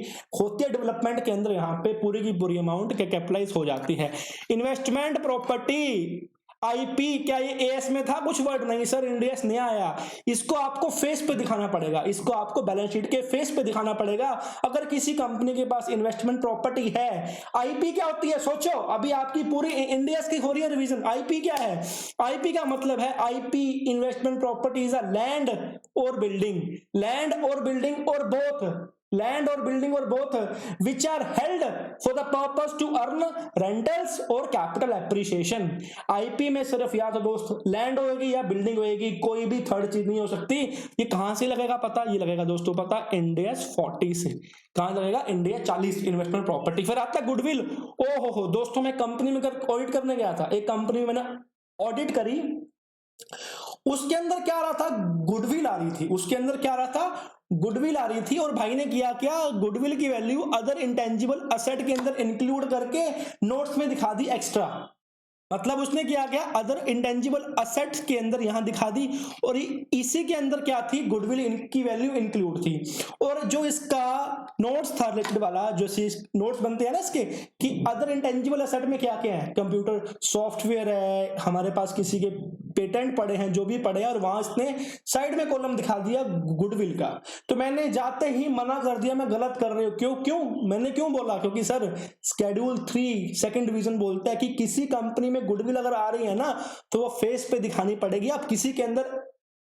होती है डेवलपमेंट के अंदर, यहाँ पे पूरी की पूरी अमाउंट कैपिटलाइज हो जाती है। इन्वेस्टमेंट प्रॉपर्टी आईपी, क्या ये एएस में था? कुछ वर्ड नहीं सर, इंडियस नया आया। इसको आपको फेस पे दिखाना पड़ेगा, इसको आपको बैलेंस शीट के फेस पे दिखाना पड़ेगा। अगर किसी कंपनी के पास इन्वेस्टमेंट प्रॉपर्टी है, आईपी क्या होती है सोचो। अभी आपकी पूरी इंडियस की हो रही है रिवीजन। आईपी क्या है? आईपी का मतलब है, IP investment property is a land और बिल्डिंग, लैंड और बिल्डिंग और बोथ, लैंड और बिल्डिंग और both which are held for the purpose to earn rentals और कैपिटल एप्रिसिएशन। आईपी में सिर्फ या तो दोस्त लैंड होगी या बिल्डिंग होगी, कोई भी थर्ड चीज नहीं हो सकती। ये कहां से लगेगा पता, ये लगेगा दोस्तों पता, इंडियस 40 से। कहां लगेगा, इंडिया 40 इन्वेस्टमेंट प्रॉपर्टी। फिर आता है गुडविल। ओ हो दोस्तों, मैं कंपनी में ऑडिट करने गया था, एक कंपनी में मैंने ऑडिट करी, उसके अंदर क्या आ रहा था, गुडविल आ रही थी। उसके अंदर क्या आ रहा था, गुडविल आ रही थी और भाई ने किया क्या, गुडविल की वैल्यू अदर इंटेंजिबल असेट के अंदर इंक्लूड करके नोट्स में दिखा दी एक्स्ट्रा। मतलब उसने क्या किया, अदर इंटेंजिबल असेट्स के अंदर यहां दिखा दी और इसी के अंदर क्या थी, गुडविल की वैल्यू इंक्लूड थी। और जो इसका नोट्स था रिलेटेड वाला, जो नोट्स बनते हैं ना इसके, कि अदर इंटेंजिबल असेट में क्या क्या है, कंप्यूटर सॉफ्टवेयर है, हमारे पास किसी के पेटेंट पड़े हैं, जो भी पड़े हैं, और वहां इसने साइड में कॉलम दिखा दिया गुडविल का। तो मैंने जाते ही मना कर दिया, मैं गलत कर रहे हो। क्यों मैंने क्यों बोला, क्योंकि सर शेड्यूल 3 सेकंड डिवीजन बोलता है कि किसी कंपनी में गुडविल अगर आ रही है ना तो वो फेस पे दिखानी पड़ेगी, आप किसी के अंदर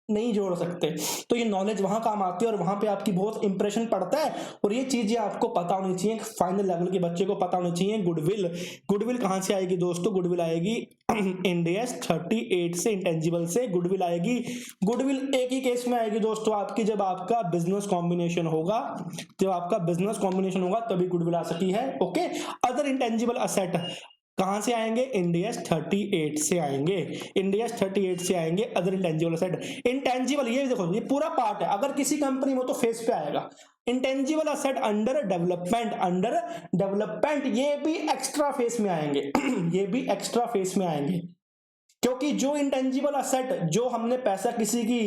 नहीं जोड़ सकते। तो ये नॉलेज वहां काम आती है और वहां पे आपकी बहुत इंप्रेशन पड़ता है, और ये चीजें आपको पता होनी चाहिए, फाइनल लेवल के बच्चे को पता होनी चाहिए। गुडविल कहां से आएगी दोस्तों, गुडविल आएगी इंड AS 38 से, इंटेंजिबल से गुडविल आएगी। गुडविल एक ही केस में आएगी दोस्तों आपकी, जब आपका बिजनेस कॉम्बिनेशन होगा, तभी गुडविल आ सकी है। ओके, अदर इंटेंजिबल असेट कहां से आएंगे, इंड AS 38 से आएंगे, इंड AS 38 से आएंगे अदर इंटेंजिबल असेट। इंटेंजिबल, ये देखो ये पूरा पार्ट है, अगर किसी कंपनी में तो फेस पे आएगा। इंटेंजिबल असेट अंडर डेवलपमेंट, ये भी एक्स्ट्रा फेस में आएंगे ये भी एक्स्ट्रा फेस में आएंगे, क्योंकि जो इंटेंजिबल असेट, जो हमने पैसा किसी की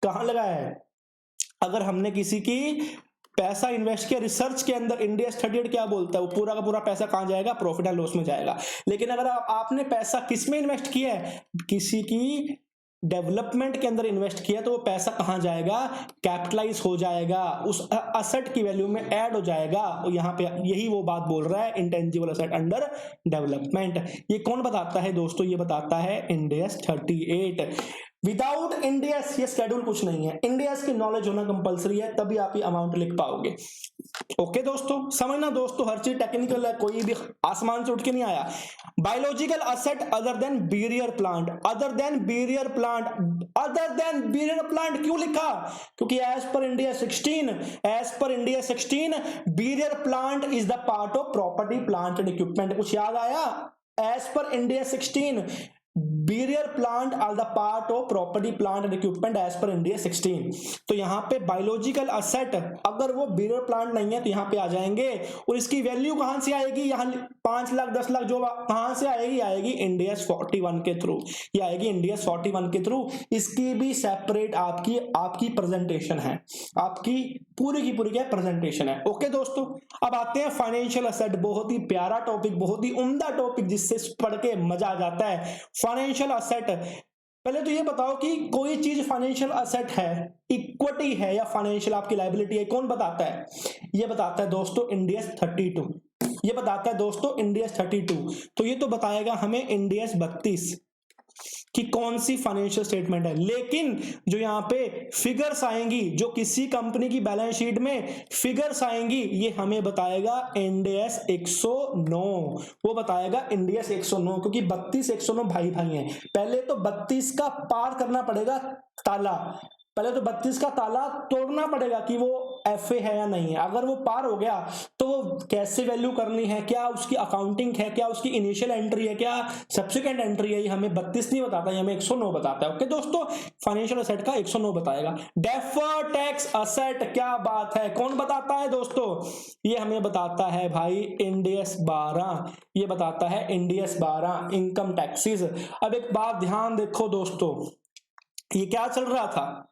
कहां लगाया है, अगर हमने किसी की पैसा इन्वेस्ट किया रिसर्च के अंदर, इंड AS 38 क्या बोलता है, वो पूरा का पूरा पैसा कहां जाएगा, प्रॉफिट एंड लॉस में जाएगा। लेकिन अगर आपने पैसा किस में इन्वेस्ट किया है, किसी की डेवलपमेंट के अंदर इन्वेस्ट किया, तो वो पैसा कहां जाएगा, कैपिटलाइज हो जाएगा, उस असेट की वैल्यू में ऐड हो जाएगा। और यहाँ पे यही वो बात बोल रहा है, इंटेंजिबल असेट अंडर डेवलपमेंट। ये कौन बताता है दोस्तों, ये बताता है Ind AS 38। Without Ind AS ये शेड्यूल कुछ नहीं है, इंड AS की नॉलेज होना कंपलसरी है, तभी आप ये अमाउंट लिख पाओगे। ओके दोस्तों, समझना दोस्तों, हर चीज टेक्निकल है, कोई भी आसमान से उठ के नहीं आया। Biological asset other than bearer plant, other than bearer plant क्यों लिखा, क्योंकि as per Ind AS 16 bearer plant is the part of property plant and equipment. कुछ याद आया, as per Ind AS 16 bearer plant are the part of property plant and equipment as per Ind AS 16। तो यहाँ पे biological asset अगर वो barrier plant नहीं है तो यहाँ पे आ जाएंगे, और इसकी वैल्यू कहां से आएगी, यहाँ 5 लाख 10 लाख जो कहां से आएगी इंड AS 41 के थ्रू, ये आएगी इंड AS 41 के थ्रू। इसकी भी सेपरेट आपकी प्रेजेंटेशन है, आपकी पूरी की पूरी क्या प्रेजेंटेशन है। ओके दोस्तों, अब आते हैं फाइनेंशियल असेट, बहुत ही प्यारा टॉपिक, बहुत ही उम्दा टॉपिक, जिससे पढ़ के मजा आ जाता है। फाइनेंशियल असेट, पहले तो ये बताओ कि कोई चीज फाइनेंशियल असेट है, इक्विटी है, या फाइनेंशियल आपकी लायबिलिटी है, कौन बताता है, ये बताता है दोस्तों इंड AS 32, ये बताता है दोस्तों इंड AS 32। तो ये तो बताएगा हमें इंड AS 32 कि कौन सी फाइनेंशियल स्टेटमेंट है। लेकिन जो यहाँ पे फिगर्स आएंगी, जो किसी कंपनी की बैलेंस शीट में फिगर्स आएंगी, ये हमें बताएगा इंड AS 109, वो बताएगा इंड AS 109, क्योंकि 32 109 भाई भाई हैं। पहले तो 32 का पार करना पड़ेगा ताला, पहले तो 32 का ताला तोड़ना पड़ेगा कि वो FA है या नहीं है। अगर वो पार हो गया तो वो कैसे वैल्यू करनी है, क्या उसकी अकाउंटिंग है, क्या उसकी इनिशियल एंट्री है, क्या सब्सिक्वेंट एंट्री है, ये हमें 32 नहीं बताता, ये हमें 109 बताता है। ओके दोस्तों, फाइनेंशियल असेट का 109 बताएगा। डेफर्ड टैक्स असेट, क्या बात है, कौन बताता है दोस्तों, ये हमें बताता है भाई इंड AS 12, ये बताता है इंड AS 12 इनकम टैक्सेस। अब एक बात ध्यान देखो दोस्तों, ये क्या चल रहा था,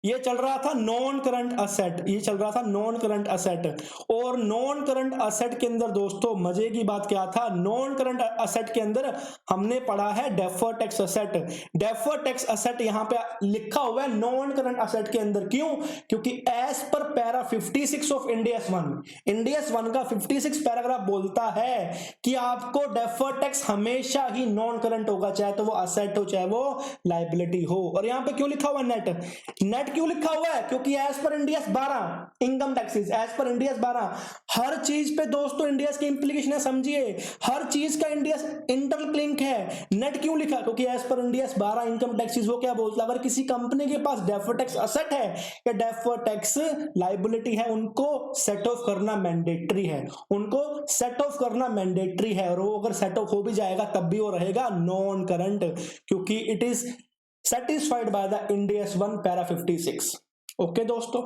ये चल रहा था नॉन करंट असेट, ये चल रहा था नॉन करंट असेट। और नॉन करंट असेट के अंदर दोस्तों मजे की बात क्या था, नॉन करंट असेट के अंदर हमने पढ़ा है deferred tax asset. Deferred tax asset यहां पे लिखा हुआ है नॉन करंट असेट के अंदर, क्यों, क्योंकि as per para 56 of Ind AS 1, Ind AS 1 का 56 पैराग्राफ बोलता है कि आपको डेफर्ड टैक्स हमेशा ही नॉन करंट होगा, चाहे तो वो असेट हो चाहे वो लायबिलिटी हो। और यहां पे क्यों लिखा हुआ नेट क्यों लिखा हुआ है, क्योंकि as per Ind AS 12 income taxes, as per Ind AS 12 हर चीज पे दोस्तों इंड AS की इंप्लीकेशन है, समझिए, हर चीज का इंड AS इंटरलिंक है। नेट क्यों लिखा, क्योंकि as per Ind AS 12 income taxes वो क्या बोलता है, अगर किसी कंपनी के पास डेफर्ड टैक्स असेट है या डेफर्ड टैक्स लायबिलिटी है, उनको सेट ऑफ करना मैंडेटरी है, उनको सेट ऑफ करना मैंडेटरी है। और वो अगर सेट ऑफ हो भी जाएगा तब भी वो रहेगा नॉन करंट, क्योंकि it is satisfied by the IND AS 1 para 56। Okay दोस्तों,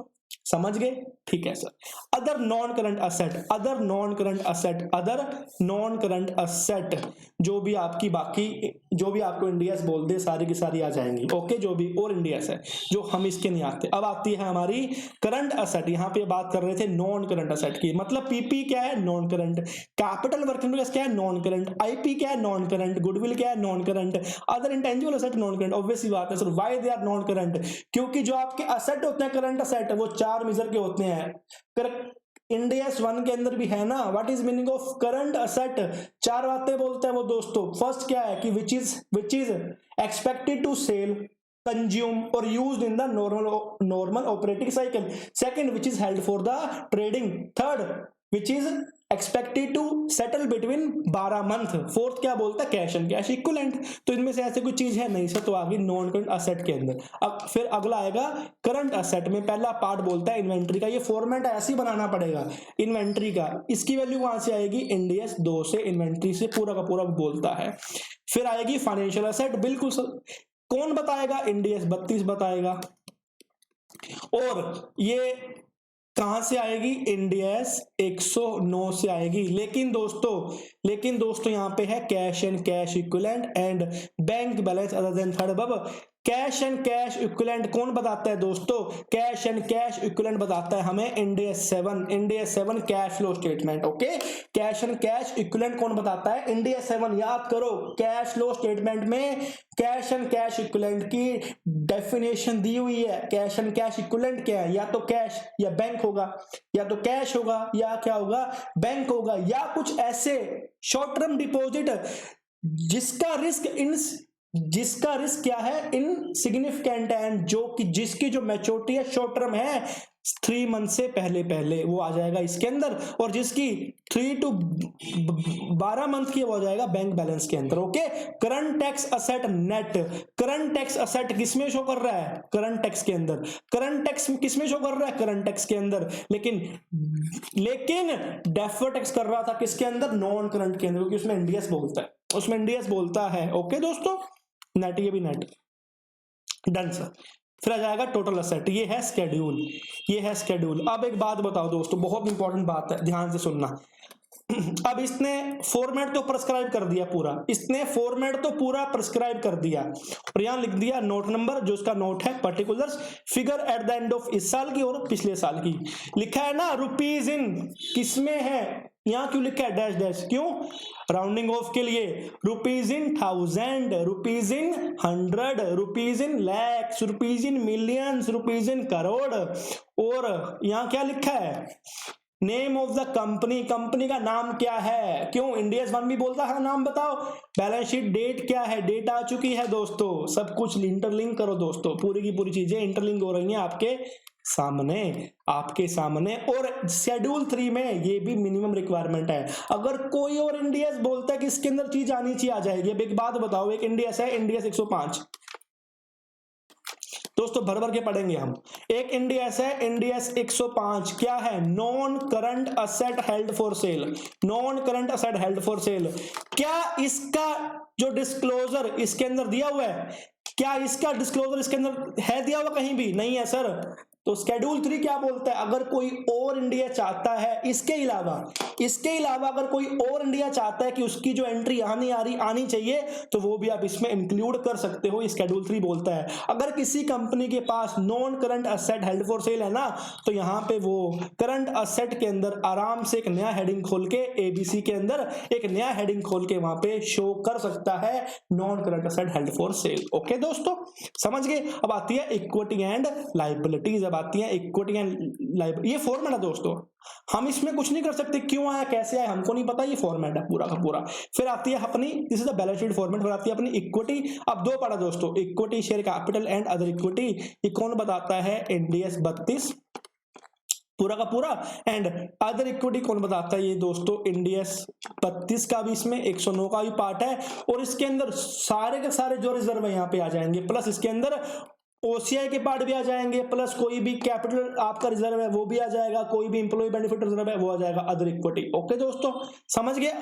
समझ गए? ठीक है sir. Other non current asset, other non current asset, other non current asset, जो भी आपकी बाकी जो भी आपको इंडियास बोल दे सारी की सारी आ जाएंगी। ओके, जो भी और इंडियास है जो हम इसके नहीं आते। अब आती है हमारी करंट असेट। यहाँ पे बात कर रहे थे नॉन करंट असेट की, मतलब पीपी क्या है? Non current. Capital work in progress क्या है? Non current. आईपी क्या है? Non current. गुडविल क्या है? Non current. Other intangible asset non current. Obviously बात है sir, why they are non current? क्योंकि जो आपके असेट होते हैं करंट असेट, वो 4 मेजर के होते हैं। इंडियस 1 के अंदर भी है ना। What is meaning of current asset? 4 बातें बोलता है वो दोस्तों। फर्स्ट क्या है कि which is expected to sell, consume और used in the normal operating cycle. Second, which is held for the trading. Third, which is expected to settle between 12 month. Fourth क्या बोलता है? Cash and cash equivalent. तो इनमें से ऐसे कोई चीज है नहीं सर, तो आगे नॉन करंट असेट के अंदर। अब फिर अगला आएगा करंट असेट में। पहला पार्ट बोलता है इन्वेंट्री का। ये फॉर्मेट ऐसे ही बनाना पड़ेगा इन्वेंट्री का। इसकी वैल्यू कहां से आएगी? इंडियस 2 से, इन्वेंट्री से पूरा का पूरा बोलता है। फिर आएगी फाइनेंशियल असेट। बिल्कुल सर, कौन बताएगा? इंडियस 32 बताएगा। और ये कहां से आएगी? इंडियस 109 से आएगी। लेकिन दोस्तों यहां पे है cash and cash equivalent and bank balance other than third above. Cash and cash equivalent कौन बताता है दोस्तों? कैश एंड कैश इक्विवेलेंट बताता है हमें Indians 7 cash flow statement. Okay, cash and cash equivalent कौन बताता है? इंडियस 7। याद करो, कैश फ्लो स्टेटमेंट में कैश एंड कैश इक्विवेलेंट की डेफिनेशन दी हुई है। कैश एंड कैश इक्विवेलेंट क्या है? या तो कैश या बैंक होगा, या तो कैश होगा या क्या होगा? बैंक होगा, या कुछ ऐसे शॉर्ट टर्म डिपॉजिट जिसका रिस्क क्या है? इनसिग्निफिकेंट है, जो कि जिसकी जो मैच्योरिटी है शॉर्ट टर्म है 3 मंथ से पहले वो आ जाएगा इसके अंदर, और जिसकी 3 to 12 मंथ की वो आ जाएगा बैंक बैलेंस के अंदर। Okay, current tax asset net. Current tax asset किसमें शो कर रहा है? करंट टैक्स के अंदर। करंट टैक्स किसमें शो कर रहा है? करंट टैक्स के अंदर। लेकिन डेफर्ड टैक्स कर रहा था किसके अंदर? नॉन करंट के अंदर, क्योंकि उसमें इंडियस बोलता है। ओके दोस्तों, नेट, ये भी नेट डन सर। फिर आ जाएगा टोटल असेट। ये है स्केड्यूल। अब एक बात बताओ दोस्तों, बहुत इंपॉर्टेंट बात है, ध्यान से सुनना। अब इसने फॉर्मेट तो प्रिस्क्राइब कर दिया और यहां लिख दिया नोट नंबर, जो उसका नोट है particulars, figure eight the end of इस साल की और पिछले साल की। लिखा है ना रुपीज इन, किसमें है? यहां क्यों लिखा है डैश डैश? क्यों? राउंडिंग ऑफ के लिए। Rupees in 1000, rupees in 100, rupees in lakhs, rupees in millions, rupees in crore. और यहां क्या लिखा है? नेम ऑफ द कंपनी का नाम क्या है? क्यों? इंडियस 1 भी बोलता है नाम बताओ। बैलेंस शीट डेट क्या है? डेट आ चुकी है दोस्तों। सब कुछ इंटरलिंक करो दोस्तों, पूरी की पूरी चीजें इंटरलिंक हो रही हैं आपके सामने। और शेड्यूल 3 में ये भी मिनिमम रिक्वायरमेंट है। अगर कोई और इंडियस बोलता है कि इसके अंदर चीज आनी चाहिए, आ जाएगी। अब एक बात बताओ, एक इंडियस है, इंडियस 105 दोस्तों, भर भर के पढ़ेंगे हम। एक इंडियस है, इंडियस 105 क्या है? Non current asset held for cell. Non current asset held for cell. क्या इसका जो डिस्क्लोजर इसके अंदर दिया हुआ है? क्या इसका डिस्क्लोजर इसके अंदर है दिया हुआ? कहीं भी नहीं है सर। तो शेड्यूल 3 क्या बोलता है? अगर कोई और इंडिया चाहता है, इसके अलावा अगर कोई और इंडिया चाहता है कि उसकी जो एंट्री यहां नहीं आनी चाहिए, तो वो भी आप इसमें इंक्लूड कर सकते हो। शेड्यूल 3 बोलता है अगर किसी कंपनी के पास non current asset held for sale है ना, तो यहां पे वो करंट असेट के अंदर आराम से एक नया हेडिंग खोल के, एबीसी के अंदर एक नया हेडिंग खोल के वहां पे शो कर सकता है non current asset held for cell. Okay दोस्तों, समझ गए? अब आती है इक्विटी एंड लायबिलिटीज। आती है इक्विटी एंड लायबिलिटी। ये फॉर्मेट है दोस्तों, हम इसमें कुछ नहीं कर सकते। क्यों आया, कैसे आया, हमको नहीं पता। ये फॉर्मेट है पूरा का पूरा। फिर आती है अपनी, this is the balance sheet format. फिर आती है अपनी इक्विटी। अब 2 पढ़ा दोस्तों, equity, share capital and other equity. ये कौन बताता है? इंडियस 32 पूरा का पूरा। एंड अदर इक्विटी कौन बताता है? ये दोस्तों इंडियस 32 का भी, इसमें 109 का भी पार्ट है। और इसके अंदर सारे के सारे जो रिजर्व है यहाँ पे आ जाएंगे, प्लस इसके अंदर ओसीआई के पार्ट भी आ जाएंगे, प्लस कोई भी कैपिटल आपका रिजर्व है वो भी आ जाएगा, कोई भी इंप्लॉय बेनिफिट रिजर्व है वो आ जाएगा, अदर इक्विटी। ओके दोस्तों, समझ गए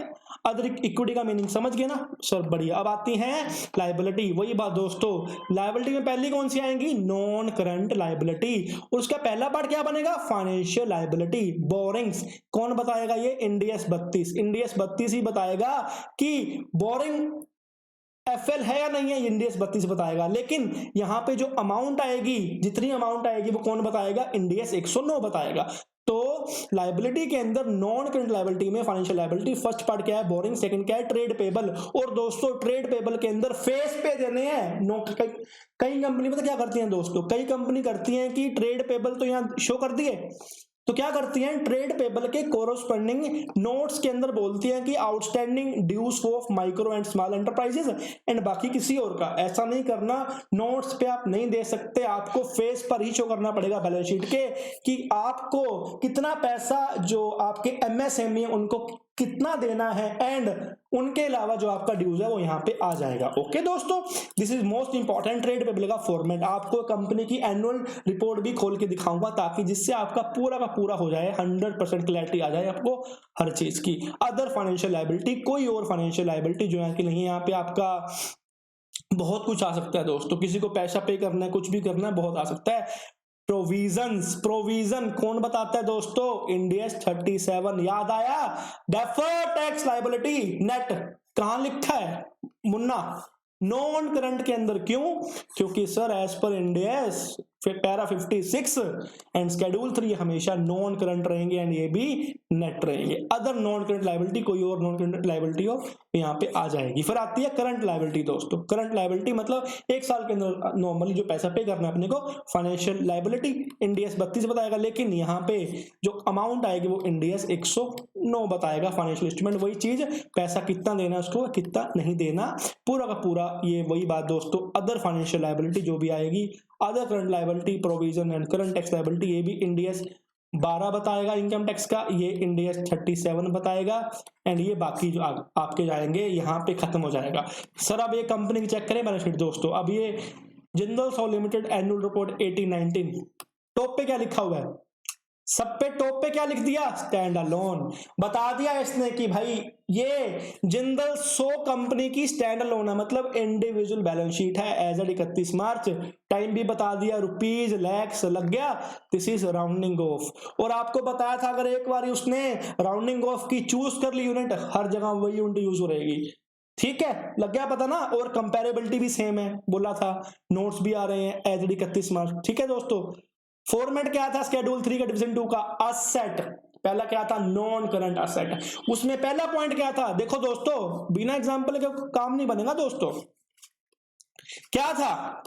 अदर इक्विटी का मीनिंग, समझ गए ना सर? बढ़िया। अब आती है लायबिलिटी, वही बात दोस्तों, लायबिलिटी में पहली कौन सी आएंगी? नॉन करंट लायबिलिटी, और उसका पहला पार्ट क्या बनेगा? Financial liability. बोरिंग्स कौन बताएगा? ये इंडियस 32, इंडियस 32 ही बताएगा कि बोरिंग एफएल है या नहीं है, इंडियस 32 बताएगा। लेकिन यहां पे जो अमाउंट आएगी, जितनी अमाउंट आएगी वो कौन बताएगा? इंडियस 109 बताएगा। तो लायबिलिटी के अंदर नॉन करंट लायबिलिटी में फाइनेंशियल लायबिलिटी फर्स्ट पार्ट क्या है? बोरिंग। सेकंड क्या है? Trade payable. और दोस्तों ट्रेड पेबल के अंदर फेस पे देने हैं। नो कई कंपनी पता क्या करती हैं दोस्तों? कई कंपनी करती हैं कि ट्रेड पेबल तो यहां शो कर दिए, तो क्या करती हैं? ट्रेड पेबल के कोरोस्पोंडिंग नोट्स के अंदर बोलती हैं कि outstanding dues of micro and small enterprises and बाकी किसी और का। ऐसा नहीं करना, नोट्स पे आप नहीं दे सकते, आपको फेस पर ही शो करना पड़ेगा बैलेंस शीट के कि आपको कितना पैसा जो आपके एमएसएमई उनको कितना देना है, एंड उनके अलावा जो आपका ड्यूज है वो यहाँ पे आ जाएगा। ओके दोस्तों, this is most important trade payable का फॉर्मेट। आपको कंपनी की एनुअल रिपोर्ट भी खोल के दिखाऊंगा ताकि जिससे आपका पूरा का पूरा हो जाए, 100% क्लैरिटी आ जाए आपको हर चीज की। अदर फाइनेंशियल लायबिलिटी, कोई और फाइनेंशियल लायबिलिटी जो है कि नहीं, यहाँ पे आपका बहुत कुछ आ सकता है दोस्तों, किसी को पैसा पे करना है, कुछ भी करना है, बहुत आ सकता है। प्रोविजंस, प्रोविजन कौन बताता है दोस्तों? इंडियस 37। याद आया? डेफर्ड टैक्स लायबिलिटी नेट कहां लिखा है मुन्ना? नॉन करंट के अंदर। क्यों? क्योंकि sir as per Ind AS para 56 and schedule 3 हमेशा नॉन करंट रहेंगे एंड ये भी नेट रहेंगे। अदर नॉन करंट लायबिलिटी, कोई और नॉन करंट लायबिलिटी हो यहाँ पे आ जाएगी। फिर आती है करंट लायबिलिटी दोस्तों। करंट लायबिलिटी मतलब एक साल के अंदर नॉर्मली जो पैसा पे करना है अपने को, फाइनेंशियल लायबिलिटी इंडियस 32 बताएगा, लेकिन यहाँ पे जो अमाउंट आएगी वो इंडियस 109 बताएगा। फाइनेंशियल इंस्ट्रूमेंट वही चीज, पैसा कितना देना है उसको, कितना नहीं देना, पूरा का पूरा ये वही बात दोस्तों। अदर फाइनेंशियल लायबिलिटी जो भी आएगी, other current liability, provision and current tax liability, ये भी इंडियस 12 बताएगा इनकम टैक्स का, ये इंडियस 37 बताएगा, एंड ये बाकी जो आपके जाएंगे यहाँ पे खत्म हो जाएगा। सर अब ये कंपनी की चेक करें बैलेंस शीट दोस्तों। अब ये Jindal saw limited annual report 18-19, top पे क्या लिखा हुआ है? सब पे टॉप पे क्या लिख दिया? Stand alone. बता दिया इसने कि भाई ये जिंदल सो कंपनी की स्टैंड अलोन है, मतलब इंडिविजुअल बैलेंस शीट है एज एट 31 मार्च। टाइम भी बता दिया, रुपीज लैक्स लग गया, दिस इज राउंडिंग ऑफ। और आपको बताया था अगर एक बार उसने राउंडिंग ऑफ की चूज कर ली यूनिट, हर जगह वही यूनिट यूज हो रहेगी। ठीक है, लग गया पता ना? और कंपेरेबिलिटी भी सेम है, बोला था, नोट्स भी आ रहे हैं एज एट 31 मार्च। ठीक है दोस्तों, फॉर्मेट क्या था शेड्यूल 3 का डिवीजन 2 का? असेट। पहला क्या था? Non current asset. उसमें पहला पॉइंट क्या था? देखो दोस्तों, बिना एग्जांपल के काम नहीं बनेगा दोस्तों। क्या था?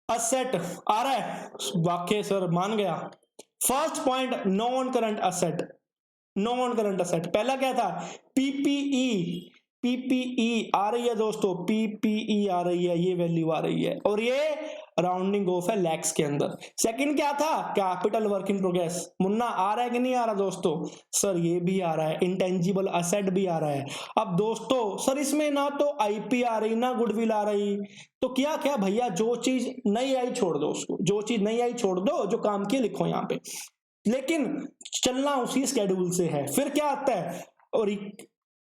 असेट आ रहा है वाक्य सर, मान गया। First point non current asset, non current asset. पहला क्या था? पीपीई, पीपीई आ रही है दोस्तों, पीपीई आ रही है, ये वैल्यू आ रही है, और ये राउंडिंग ऑफ है लैक्स के अंदर। सेकंड क्या था? Capital work in progress. Munna आ रहा है कि नहीं आ रहा दोस्तों? सर ये भी आ रहा है, इंटेंजिबल असेट भी आ रहा है। अब दोस्तों सर इसमें ना तो आईपी आ रही ना गुडविल आ रही, तो क्या क्या भैया, जो चीज नहीं आई छोड़ दो उसको, जो चीज नहीं आई छोड़ दो, जो काम की लिखो यहाँ पे, लेकिन चलना उसी स्केड्यूल से है। फिर क्या आता है? और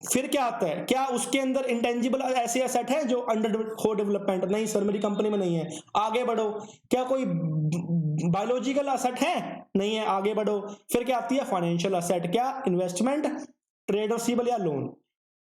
फिर क्या आता है? क्या उसके अंदर इंटेंजिबल ऐसे एसेट है जो अंडर हो डेवलपमेंट? नहीं सर मेरी कंपनी में नहीं है, आगे बढ़ो। क्या कोई बायोलॉजिकल एसेट है? नहीं है, आगे बढ़ो। फिर क्या आती है? Financial asset. क्या? इन्वेस्टमेंट, ट्रेड रिसीवेबल या लोन,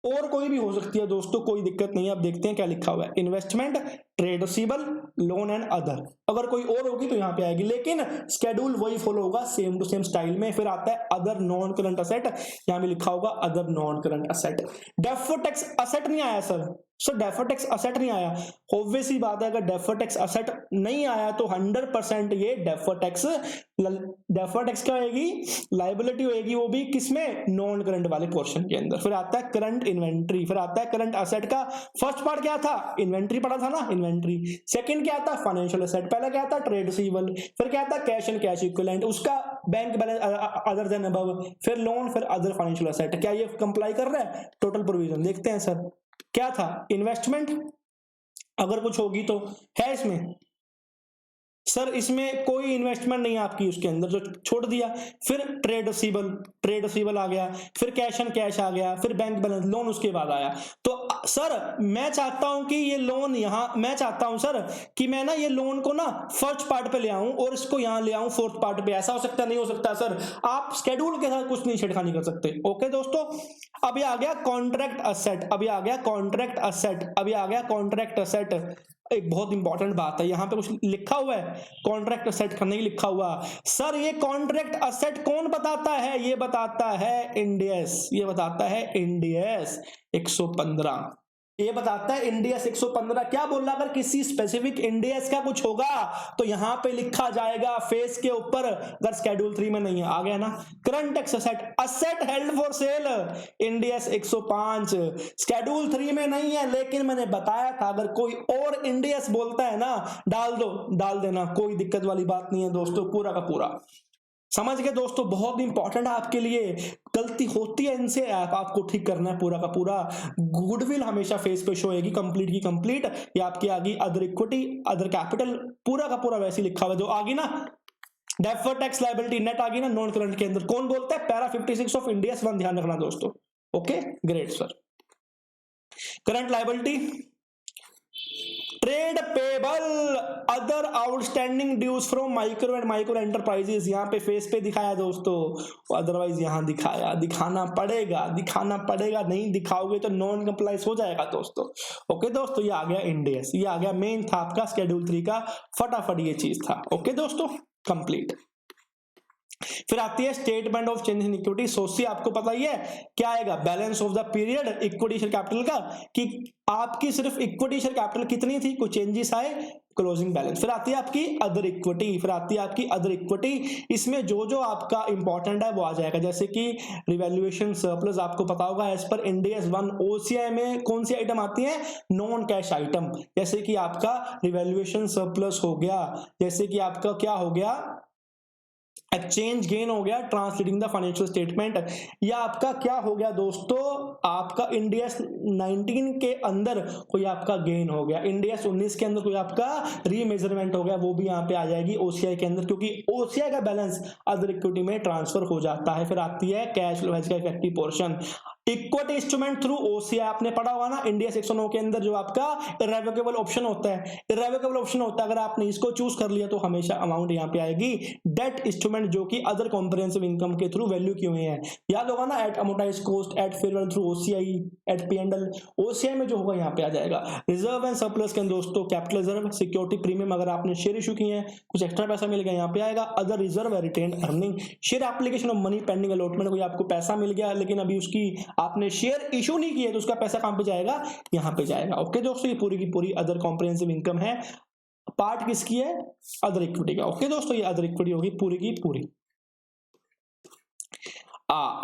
और कोई भी हो सकती है दोस्तों, कोई दिक्कत नहीं है। अब देखते हैं क्या लिखा हुआ है, investment, trade receivable, loan and other. अगर कोई और होगी तो यहाँ पे आएगी, लेकिन स्केड्यूल वही फॉलो होगा सेम टू सेम स्टाइल में। फिर आता है अदर नॉन करंट असेट, यहाँ पे लिखा होगा other non current asset. Deferred tax asset नहीं आया सर, डेफर्ड टैक्स असेट नहीं आया। ऑब्वियस ही बात है, अगर डेफर्ड टैक्स असेट नहीं आया तो 100% ये डेफर्ड टैक्स क्या होगी? लायबिलिटी होगी, वो भी किसमें? नॉन करंट वाले पोर्शन के अंदर। फिर आता है करंट इन्वेंट्री, फिर आता है करंट असेट का फर्स्ट पार्ट क्या था? इन्वेंट्री पढ़ा था ना, इन्वेंट्री। सेकंड क्या था? Financial asset. पहला क्या था? Trade receivable. फिर क्या था? कैश एंड कैश इक्विवेलेंट, उसका bank balance other than above. फिर लोन, फिर अदर फाइनेंशियल असेट। क्या ये कंप्लाई कर रहा है? टोटल प्रोविजन देखते हैं सर। क्या था? इन्वेस्टमेंट, अगर कुछ होगी तो है इसमें सर, इसमें कोई इन्वेस्टमेंट नहीं है आपकी उसके अंदर, जो छोड़ दिया। फिर ट्रेड रिसीबल आ गया, फिर कैश एंड कैश आ गया, फिर बैंक बैलेंस, लोन उसके बाद आया। तो सर मैं चाहता हूं कि ये लोन मैं चाहता हूं सर कि मैं ना ये लोन को ना फर्स्ट पार्ट पे ले आऊं और इसको यहां ले आऊं फोर्थ पार्ट पे। ऐसा हो सकता नहीं हो सकता सर, आप स्केड्यूल के साथ कुछ नहीं छेड़खानी कर सकते। ओके दोस्तों, अभी आ गया कॉन्ट्रैक्ट असेट, अभी आ गया कॉन्ट्रैक्ट असेट, अभी आ गया कॉन्ट्रैक्ट असेट। एक बहुत इंपॉर्टेंट बात है, यहां पे कुछ लिखा हुआ है कॉन्ट्रैक्ट असेट का, नहीं लिखा हुआ सर। ये कॉन्ट्रैक्ट असेट कौन बताता है? ये बताता है इंडियस, ये बताता है इंडियस 115, ये बताता है इंडियस 115। क्या बोल रहा, अगर किसी स्पेसिफिक इंडियस का कुछ होगा तो यहां पे लिखा जाएगा फेस के ऊपर, अगर स्केड्यूल 3 में नहीं है। आ गया ना, current tax asset, asset held for cell, Indians 105 schedule 3 में नहीं है, लेकिन मैंने बताया था अगर कोई और इंडियस बोलता है ना, डाल दो, डाल देना, कोई दिक्कत वाली बात नहीं है दोस्तों, पूरा का पूरा। समझ गए दोस्तों, बहुत इंपॉर्टेंट है आपके लिए। गलती होती है इनसे, आपको ठीक करना है पूरा का पूरा। गुडविल हमेशा फेस पे शो होगी, कंप्लीट की कंप्लीट। ये आपकी आ गई अदर इक्विटी, अदर कैपिटल, पूरा का पूरा वैसे लिखा हुआ जो आ गई ना। डेफर्ड टैक्स लायबिलिटी नेट आ गई ना नॉन करंट के अंदर। कौन बोलता है? पैरा 56 ऑफ इंडियस 1, ध्यान रखना दोस्तों। Okay great sir. Current liability, trade payable, other outstanding dues from micro and micro enterprises, यहाँ पे फेस पे दिखाया दोस्तों, अदरवाइज यहाँ दिखाया, दिखाना पड़ेगा, दिखाना पड़ेगा, नहीं दिखाओगे तो नॉन कंप्लाइंस हो जाएगा दोस्तों। ओके दोस्तों, ये आ गया इंडियस, ये आ गया मेन था आपका स्केड्यूल 3 का, फटाफट ये चीज था। ओके दोस्तों, कंप्लीट। फिर आती है statement of change in equity. सोची आपको पता ही है क्या आएगा, balance of the period equity share capital का, कि आपकी सिर्फ इक्विटी शेयर कैपिटल कितनी थी, कुछ चेंजेस आए, क्लोजिंग बैलेंस। फिर आती है आपकी अदर इक्विटी, फिर आती है आपकी अदर इक्विटी। इसमें जो जो आपका इंपॉर्टेंट है वो आ जाएगा, जैसे कि रिवैल्यूएशन सरप्लस, आपको पता होगा as per Ind AS 1 OCI में कौन सी आइटम आती है, नॉन कैश आइटम, जैसे कि आपका रिवैल्यूएशन सरप्लस हो गया, जैसे कि आपका क्या हो गया, एक्सचेंज गेन हो गया, ट्रांसलेटिंग द फाइनेंशियल स्टेटमेंट, या आपका क्या हो गया दोस्तों, आपका इंडियस 19 के अंदर कोई आपका गेन हो गया, इंडियस 19 के अंदर कोई आपका रीमेजरमेंट हो गया, वो भी यहाँ पे आ जाएगी OCI के अंदर, क्योंकि OCI का बैलेंस अदर इक्विटी में ट्रांसफर हो जाता है। फिर आती है कैश फ्लो हेज का effective portion, equity instrument through OCI आपने पढ़ा हुआ ना, इंडियस 109 के अंदर जो आपका इररेवोकेबल ऑप्शन होता है, इररेवोकेबल ऑप्शन होता है, अगर आपने इसको चूज कर लिया तो हमेशा अमाउंट यहाँ पे आएगी डेट इंस्ट्रूमेंट, जो कि अदर कॉम्प्रिहेंसिव इनकम के थ्रू वैल्यू की हुई है। याद होगा ना, at amortise cost, at fair value through OCI, at P&L, OCI में जो होगा यहाँ पे आ जाएगा। रिजर्व एंड सरप्लस के दोस्तों, कैपिटल रिजर्व, सिक्योरिटी प्रीमियम, अगर आपने शेयर इशू किए हैं कुछ एक्स्ट्रा पैसा मिल गया यहाँ पे आएगा। Other reserve retained earning, share application of money pending allotment, कोई आपको पैसा मिल गया लेकिन अभी उसकी आपने शेयर इशू नहीं किए तो उसका पैसा कहां पे जाएगा, यहां पे जाएगा। ओके दोस्तों, ये पूरी की पूरी अदर कॉम्प्रिहेंसिव इनकम है। पार्ट किसकी है, अदर इक्विटी का। ओके दोस्तों, ये अदर इक्विटी होगी पूरी की पूरी।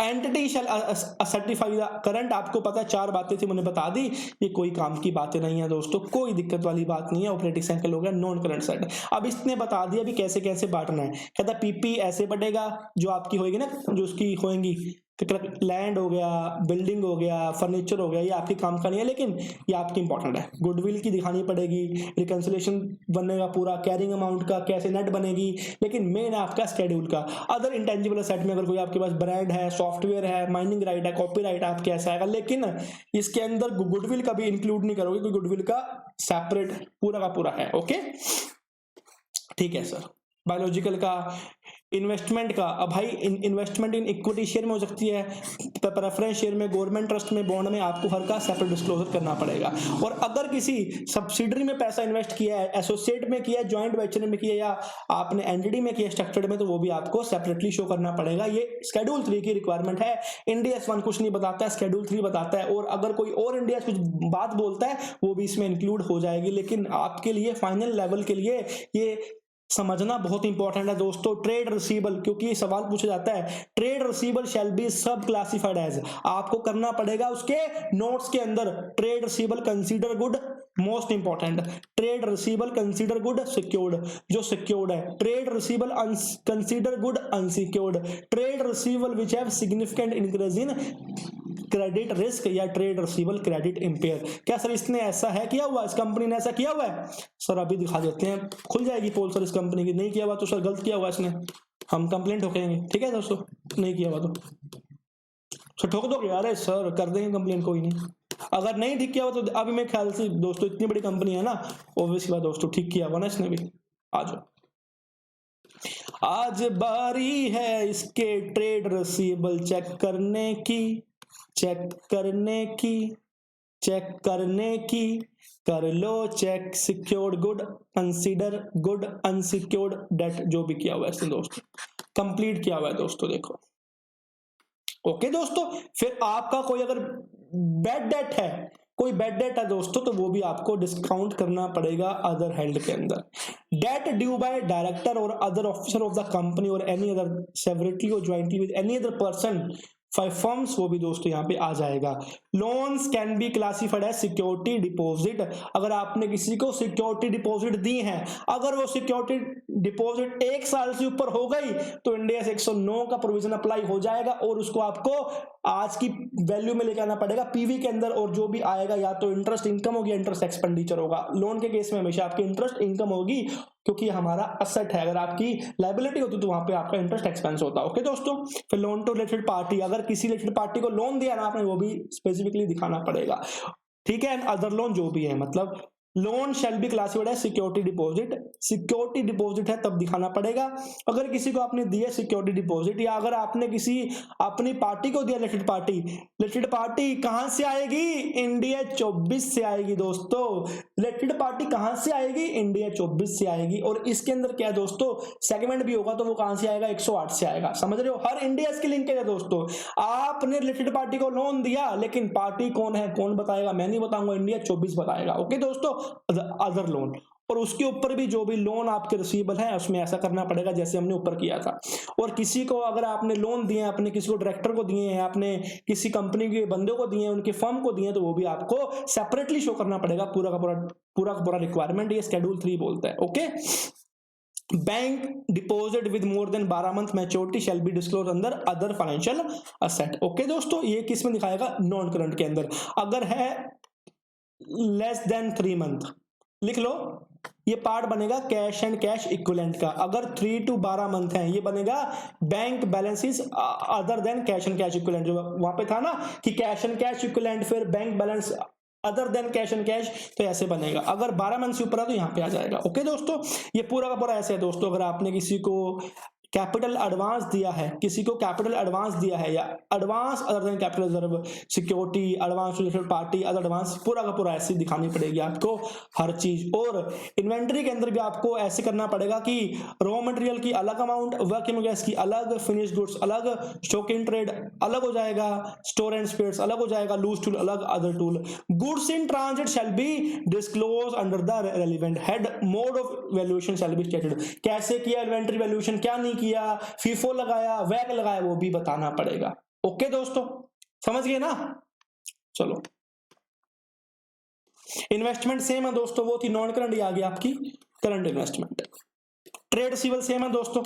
Entity shall certify the current, आपको पता है 4 बातें थी मैंने बता दी, ये कोई काम की बातें नहीं है दोस्तों, कोई दिक्कत वाली बात नहीं है। ऑपरेटिंग साइकिल हो गया, नॉन करंट साइड, अब इसने बता दिया भी कैसे कैसे बांटना है। कहता PP ऐसे बढ़ेगा, जो आपकी होगी ना, जो उसकी होएंगी, लैंड हो गया, बिल्डिंग हो गया, फर्नीचर हो गया, ये आपकी काम का नहीं है, लेकिन ये आपकी इंपॉर्टेंट है। गुडविल की दिखानी पड़ेगी, रिकंसिलेशन बनेगा पूरा, कैरिंग अमाउंट का कैसे नेट बनेगी, लेकिन मेन आपका स्केड्यूल का। अदर इंटेंजिबल एसेट में अगर कोई आपके पास ब्रांड है, सॉफ्टवेयर है, माइनिंग राइट है, कॉपीराइट आपके ऐसा आएगा, लेकिन इसके अंदर गुडविल का भी इंक्लूड नहीं करोगे, क्योंकि गुडविल का सेपरेट पूरा का पूरा है। ओके ठीक है सर। बायोलॉजिकल का, इन्वेस्टमेंट का, अब भाई इन्वेस्टमेंट इन इक्विटी शेयर में हो सकती है, प्रेफरेंस शेयर में, गवर्नमेंट ट्रस्ट में, बॉन्ड में, आपको हर का सेपरेट डिस्क्लोजर करना पड़ेगा। और अगर किसी सब्सिडरी में पैसा इन्वेस्ट किया है, एसोसिएट में किया है, ज्वाइंट वेंचर में किया, या आपने एनडीडी में किया स्ट्रक्चर्ड में, तो वो भी आपको सेपरेटली शो करना पड़ेगा। ये स्केड्यूल 3 की रिक्वायरमेंट है। इंडिया 1 कुछ नहीं बताता है, स्केड्यूल 3 बताता है, और अगर कोई और इंडिया कुछ बात बोलता है वो भी इसमें इंक्लूड हो जाएगी। लेकिन आपके लिए फाइनल लेवल के लिए ये समझना बहुत इंपॉर्टेंट है दोस्तों। ट्रेड रिसीवेबल, क्योंकि सवाल पूछा जाता है, ट्रेड रिसीवेबल शैल बी सब क्लासिफाइड एज, आपको करना पड़ेगा उसके नोट्स के अंदर, trade receivable consider good, most important, trade receivable consider good secured, जो सिक्योर्ड है, trade receivable consider good unsecured, trade receivable which have significant increase in credit risk या ट्रेड रिसीवेबल क्रेडिट इंपेयर। क्या sir इसने ऐसा है किया हुआ, इस कंपनी ने ऐसा किया हुआ है? सर अभी दिखा देते हैं, खुल जाएगी पोल सर इस कंपनी की। नहीं किया हुआ तो सर गलत किया हुआ इसने, हम कंप्लेंट ठोकेंगे, ठीक है दोस्तों। नहीं किया हुआ तो सर ठोक दोगे? अरे सर कर देंगे कंप्लेंट, कोई नहीं। अगर नहीं ठीक किया हुआ तो अभी मेरे ख्याल से दोस्तों इतनी बड़ी कंपनी है ना, ऑब्वियसली बात दोस्तों ठीक किया हुआ ना इसने भी। आ जाओ, आज बारी है इसके ट्रेड रिसीवेबल चेक करने की, चेक करने की, चेक करने की। कर लो check, secured good, considered good, unsecured debt, जो भी किया हुआ है इसने दोस्तों, कंप्लीट किया हुआ है दोस्तों, देखो। ओके दोस्तों, फिर आपका कोई अगर बैड डेट है, कोई बैड डेट है दोस्तों, तो वो भी आपको डिस्काउंट करना पड़ेगा अदर हेल्ड के अंदर। डेट ड्यू बाय डायरेक्टर और other officer of the company और एनी अदर सेवरेटली और jointly with any other person 5 firms, वो भी दोस्तों यहाँ पे आ जाएगा। Loans can be classified as security deposit. अगर आपने किसी को सिक्योरिटी डिपॉजिट दी है, अगर वो सिक्योरिटी डिपॉजिट 1 साल से ऊपर हो गई तो इंडिया 109 का प्रोविजन अप्लाई हो जाएगा और उसको आपको आज की वैल्यू में लेकर आना पड़ेगा पीवी के अंदर, और जो भी आएगा या तो इंटरेस्ट इनकम होगी, इंटरेस्ट एक्सपेंडिचर होगा। लोन के केस में हमेशा आपकी इंटरेस्ट इनकम होगी, क्योंकि हमारा असेट है। अगर आपकी लायबिलिटी होती तो वहां पे आपका इंटरेस्ट एक्सपेंस होता। ओके दोस्तों, फिर लोन टू रिलेटेड पार्टी, अगर किसी रिलेटेड पार्टी को लोन दिया ना आपने, वो भी स्पेसिफिकली दिखाना पड़ेगा, ठीक है। अदर लोन जो भी है, मतलब लोन शैल बी क्लासिफाइड है सिक्योरिटी डिपॉजिट, सिक्योरिटी डिपॉजिट है तब दिखाना पड़ेगा। अगर किसी को आपने दिया सिक्योरिटी डिपॉजिट, या अगर आपने किसी अपनी पार्टी को दिया रिलेटेड पार्टी, रिलेटेड पार्टी कहां से आएगी? इंडिया 24 से आएगी दोस्तों। रिलेटेड पार्टी कहां से आएगी? इंडिया 24 से आएगी। और इसके अंदर क्या है दोस्तों, सेगमेंट भी होगा, तो वो कहां से आएगा? 108 से आएगा। समझ रहे हो, हर इंडिया इसकी लिंकेज है दोस्तों। आपने रिलेटेड पार्टी को लोन दिया, लेकिन पार्टी कौन है, कौन बताएगा? मैं नहीं बताऊंगा, इंडिया 24 बताएगा। ओके दोस्तों, अदर लोन, और उसके ऊपर भी जो भी लोन आपके रिसीवेबल है उसमें ऐसा करना पड़ेगा जैसे हमने ऊपर किया था। और किसी को अगर आपने लोन दिए, आपने किसी को डायरेक्टर को दिए हैं, आपने किसी कंपनी के बंदे को दिए हैं, उनके फर्म को दिए हैं, तो वो भी आपको सेपरेटली शो करना पड़ेगा, पूरा का पूरा रिक्वायरमेंट। ये शेड्यूल 3 बोलता है। Okay, bank deposit with more than 12 month maturity shall be disclose अंदर अदर फाइनेंशियल असेट। ओके दोस्तों, ये किस में दिखाएगा? नॉन करंट के अंदर। अगर है लेस देन 3 मंथ, लिख लो, ये पार्ट बनेगा कैश एंड कैश इक्विवेलेंट का। अगर 3 to 12 मंथ है, ये बनेगा bank balances other than cash and cash equivalent. जो वहां पे था ना कि कैश एंड कैश इक्विवेलेंट, फिर bank balance other than cash and cash, तो ऐसे बनेगा। अगर 12 मंथ से ऊपर है तो यहाँ पे आ जाएगा। ओके दोस्तों, ये पूरा का पूरा ऐसे है दोस्तों। अगर आपने किसी को कैपिटल एडवांस दिया है, किसी को कैपिटल एडवांस दिया है, या advance other than capital reserve, security, advance related party, other advance, पूरा का पूरा ऐसे दिखानी पड़ेगी आपको हर चीज। और इन्वेंटरी के अंदर भी आपको ऐसे करना पड़ेगा कि रॉ मटेरियल की अलग अमाउंट, वर्क इन प्रोग्रेस की अलग, फिनिश गुड्स अलग, स्टॉक इन ट्रेड अलग हो जाएगा, स्टोर एंड स्पेयर्स अलग हो जाएगा, लूज टूल अलग, other tool. Goods in transit shall be disclose under the relevant head, mode of valuation shall be stated. कैसे किया इन्वेंटरी वैल्यूएशन, क्या नहीं किया, फीफो लगाया, वैग लगाया, वो भी बताना पड़ेगा। ओके दोस्तों, समझ गए ना? चलो, इन्वेस्टमेंट सेम है दोस्तों, वो थी नॉन करंट, ये आ गया आपकी current investment. Trade receivable same है दोस्तों,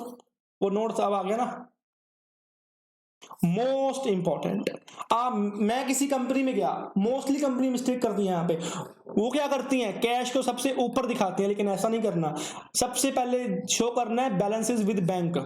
वो नोट्स अब आ गया ना। मोस्ट इंपॉर्टेंट, मैं किसी कंपनी में गया, मोस्टली कंपनी मिस्टेक करती है यहाँ पे। वो क्या करती हैं, कैश को सबसे ऊपर दिखाती हैं, लेकिन ऐसा नहीं करना। सबसे पहले शो करना है बैलेंसेस विद बैंक।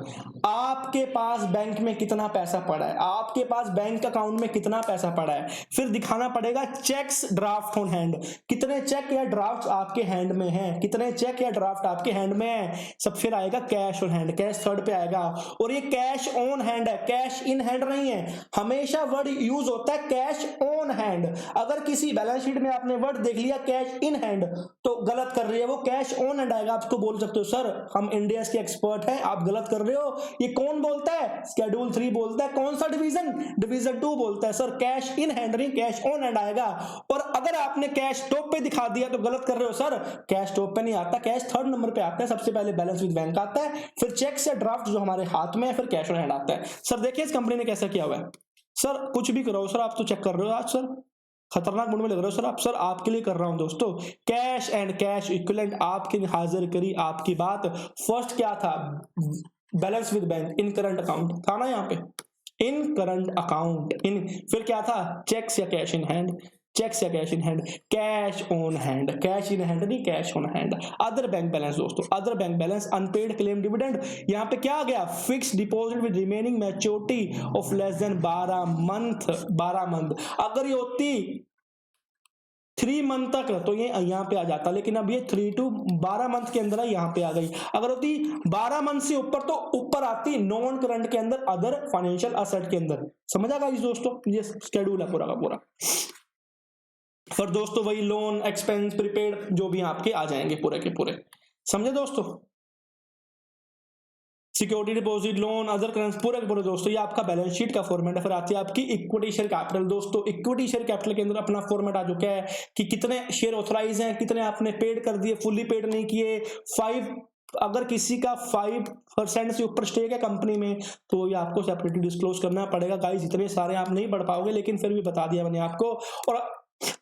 आपके पास बैंक में कितना पैसा पड़ा है, आपके पास बैंक अकाउंट में कितना पैसा पड़ा है। फिर दिखाना पड़ेगा चेक्स ड्राफ्ट ऑन हैंड, कितने चेक या ड्राफ्ट आपके हैंड में हैं, कितने चेक या ड्राफ्ट आपके हैंड में है। सब फिर आएगा cash on hand, cash third पे आएगा। और ये कैश ऑन हैंड है, कैश इन हैंड नहीं है। हमेशा वर्ड यूज होता है कैश ऑन हैंड। अगर किसी बैलेंस शीट में आपने वर्ड देख लिया कैश इन हैंड, तो गलत कर रही है, वो कैश ऑन हैंड आएगा। आप उसको बोल सकते हो सर हम इंडिया के एक्सपर्ट हैं, आप गलत कर रहे हो। ये कौन बोलता है, शेड्यूल 3 बोलता है। कौन सा डिवीजन, डिवीजन 2 बोलता है सर कैश इन हैंड नहीं कैश ऑन हैंड आएगा। और अगर आपने कैश टॉप पे दिखा दिया तो गलत कर रहे हो सर, कैश टॉप पे नहीं आता, कैश थर्ड नंबर पे आता है। सबसे पहले बैलेंस विद बैंक आता है, फिर चेक से ड्राफ्ट जो हमारे हाथ में है, फिर कैश ऑन हैंड आता है। सर देखिए इस कंपनी ने कैसा किया हुआ है। सर कुछ भी करो सर, आप तो चेक कर रहे हो आज, सर खतरनाक मूड में लग रहे हो सर आप। सर आपके लिए कर रहा हूं दोस्तों, कैश एंड कैश इक्विवेलेंट आपके हाजिर करी आपकी बात। फर्स्ट क्या था, balance with bank in current account था ना यहाँ पे, इन करंट अकाउंट, इन फिर क्या था, चेक्स या कैश इन हैंड, चेक्स या cash in hand, cash on hand, cash in hand नहीं cash on hand. Other bank balance दोस्तों, other bank balance, unpaid claim dividend, यहाँ पे क्या आ गया, fixed deposit with remaining maturity of less than 12 month, 12 month. अगर ये होती 3 मंथ तक तो ये यहाँ पे आ जाता, लेकिन अब ये 3 to 12 मंथ के अंदर यहाँ पे आ गई। अगर होती 12 मंथ से ऊपर तो ऊपर आती नॉन करंट के अंदर, अदर फाइनेंशियल असेट के अंदर। समझ आ गया दोस्तों, ये शेड्यूल है पूरा का पूरा। फिर दोस्तों वही लोन, एक्सपेंस, प्रीपेड जो भी आपके आ जाएंगे पूरे के पूरे, समझे दोस्तों। Security deposit, loan, other currency, पूरे के पूरे दोस्तों। ये आपका बैलेंस शीट का फॉर्मेट है। फिर आती है आपकी इक्विटी शेयर कैपिटल दोस्तों। इक्विटी शेयर कैपिटल के अंदर अपना फॉर्मेट आ चुका है कि कितने शेयर ऑथराइज हैं, कितने आपने पेड कर दिए, फुल्ली पेड नहीं किए। 5 अगर किसी का 5% से ऊपर स्टेक है कंपनी में तो ये आपको सेपरेटली डिस्क्लोज करना पड़ेगा गाइस। इतने सारे आप नहीं बढ़ पाओगे, लेकिन फिर भी बता दिया मैंने आपको। और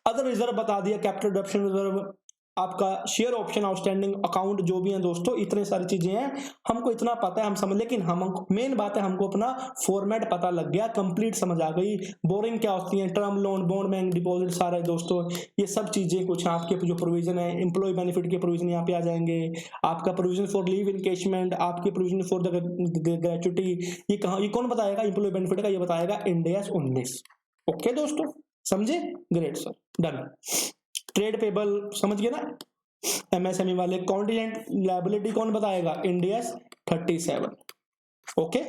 अदर रिजर्व बता दिया, कैपिटल रिडक्शन रिजर्व, आपका शेयर ऑप्शन आउटस्टैंडिंग अकाउंट, जो भी है दोस्तों, इतने सारी चीजें हैं। हमको इतना पता है, हम समझ, लेकिन हम मेन बात है हमको अपना फॉर्मेट पता लग गया, कंप्लीट समझ आ गई। बोरिंग क्या होती है, term loan, bond bank, deposit, सारे दोस्तों ये सब चीजें। कुछ आपके जो प्रोविजन है, एम्प्लॉय बेनिफिट के प्रोविजन यहाँ पे आ जाएंगे। आपका प्रोविजन फॉर लीव इनकेशमेंट, आपके प्रोविजन फॉर द ग्रेचुटी, ये कहाँ, ये कौन बताएगा एम्प्लॉय बेनिफिट का, ये बताएगा इंड AS 19। ओके दोस्तों, समझे, great sir, done. Trade payable समझ गए ना, MSME वाले। कॉन्टिजेंट लायबिलिटी कौन बताएगा, इंड AS 37। ओके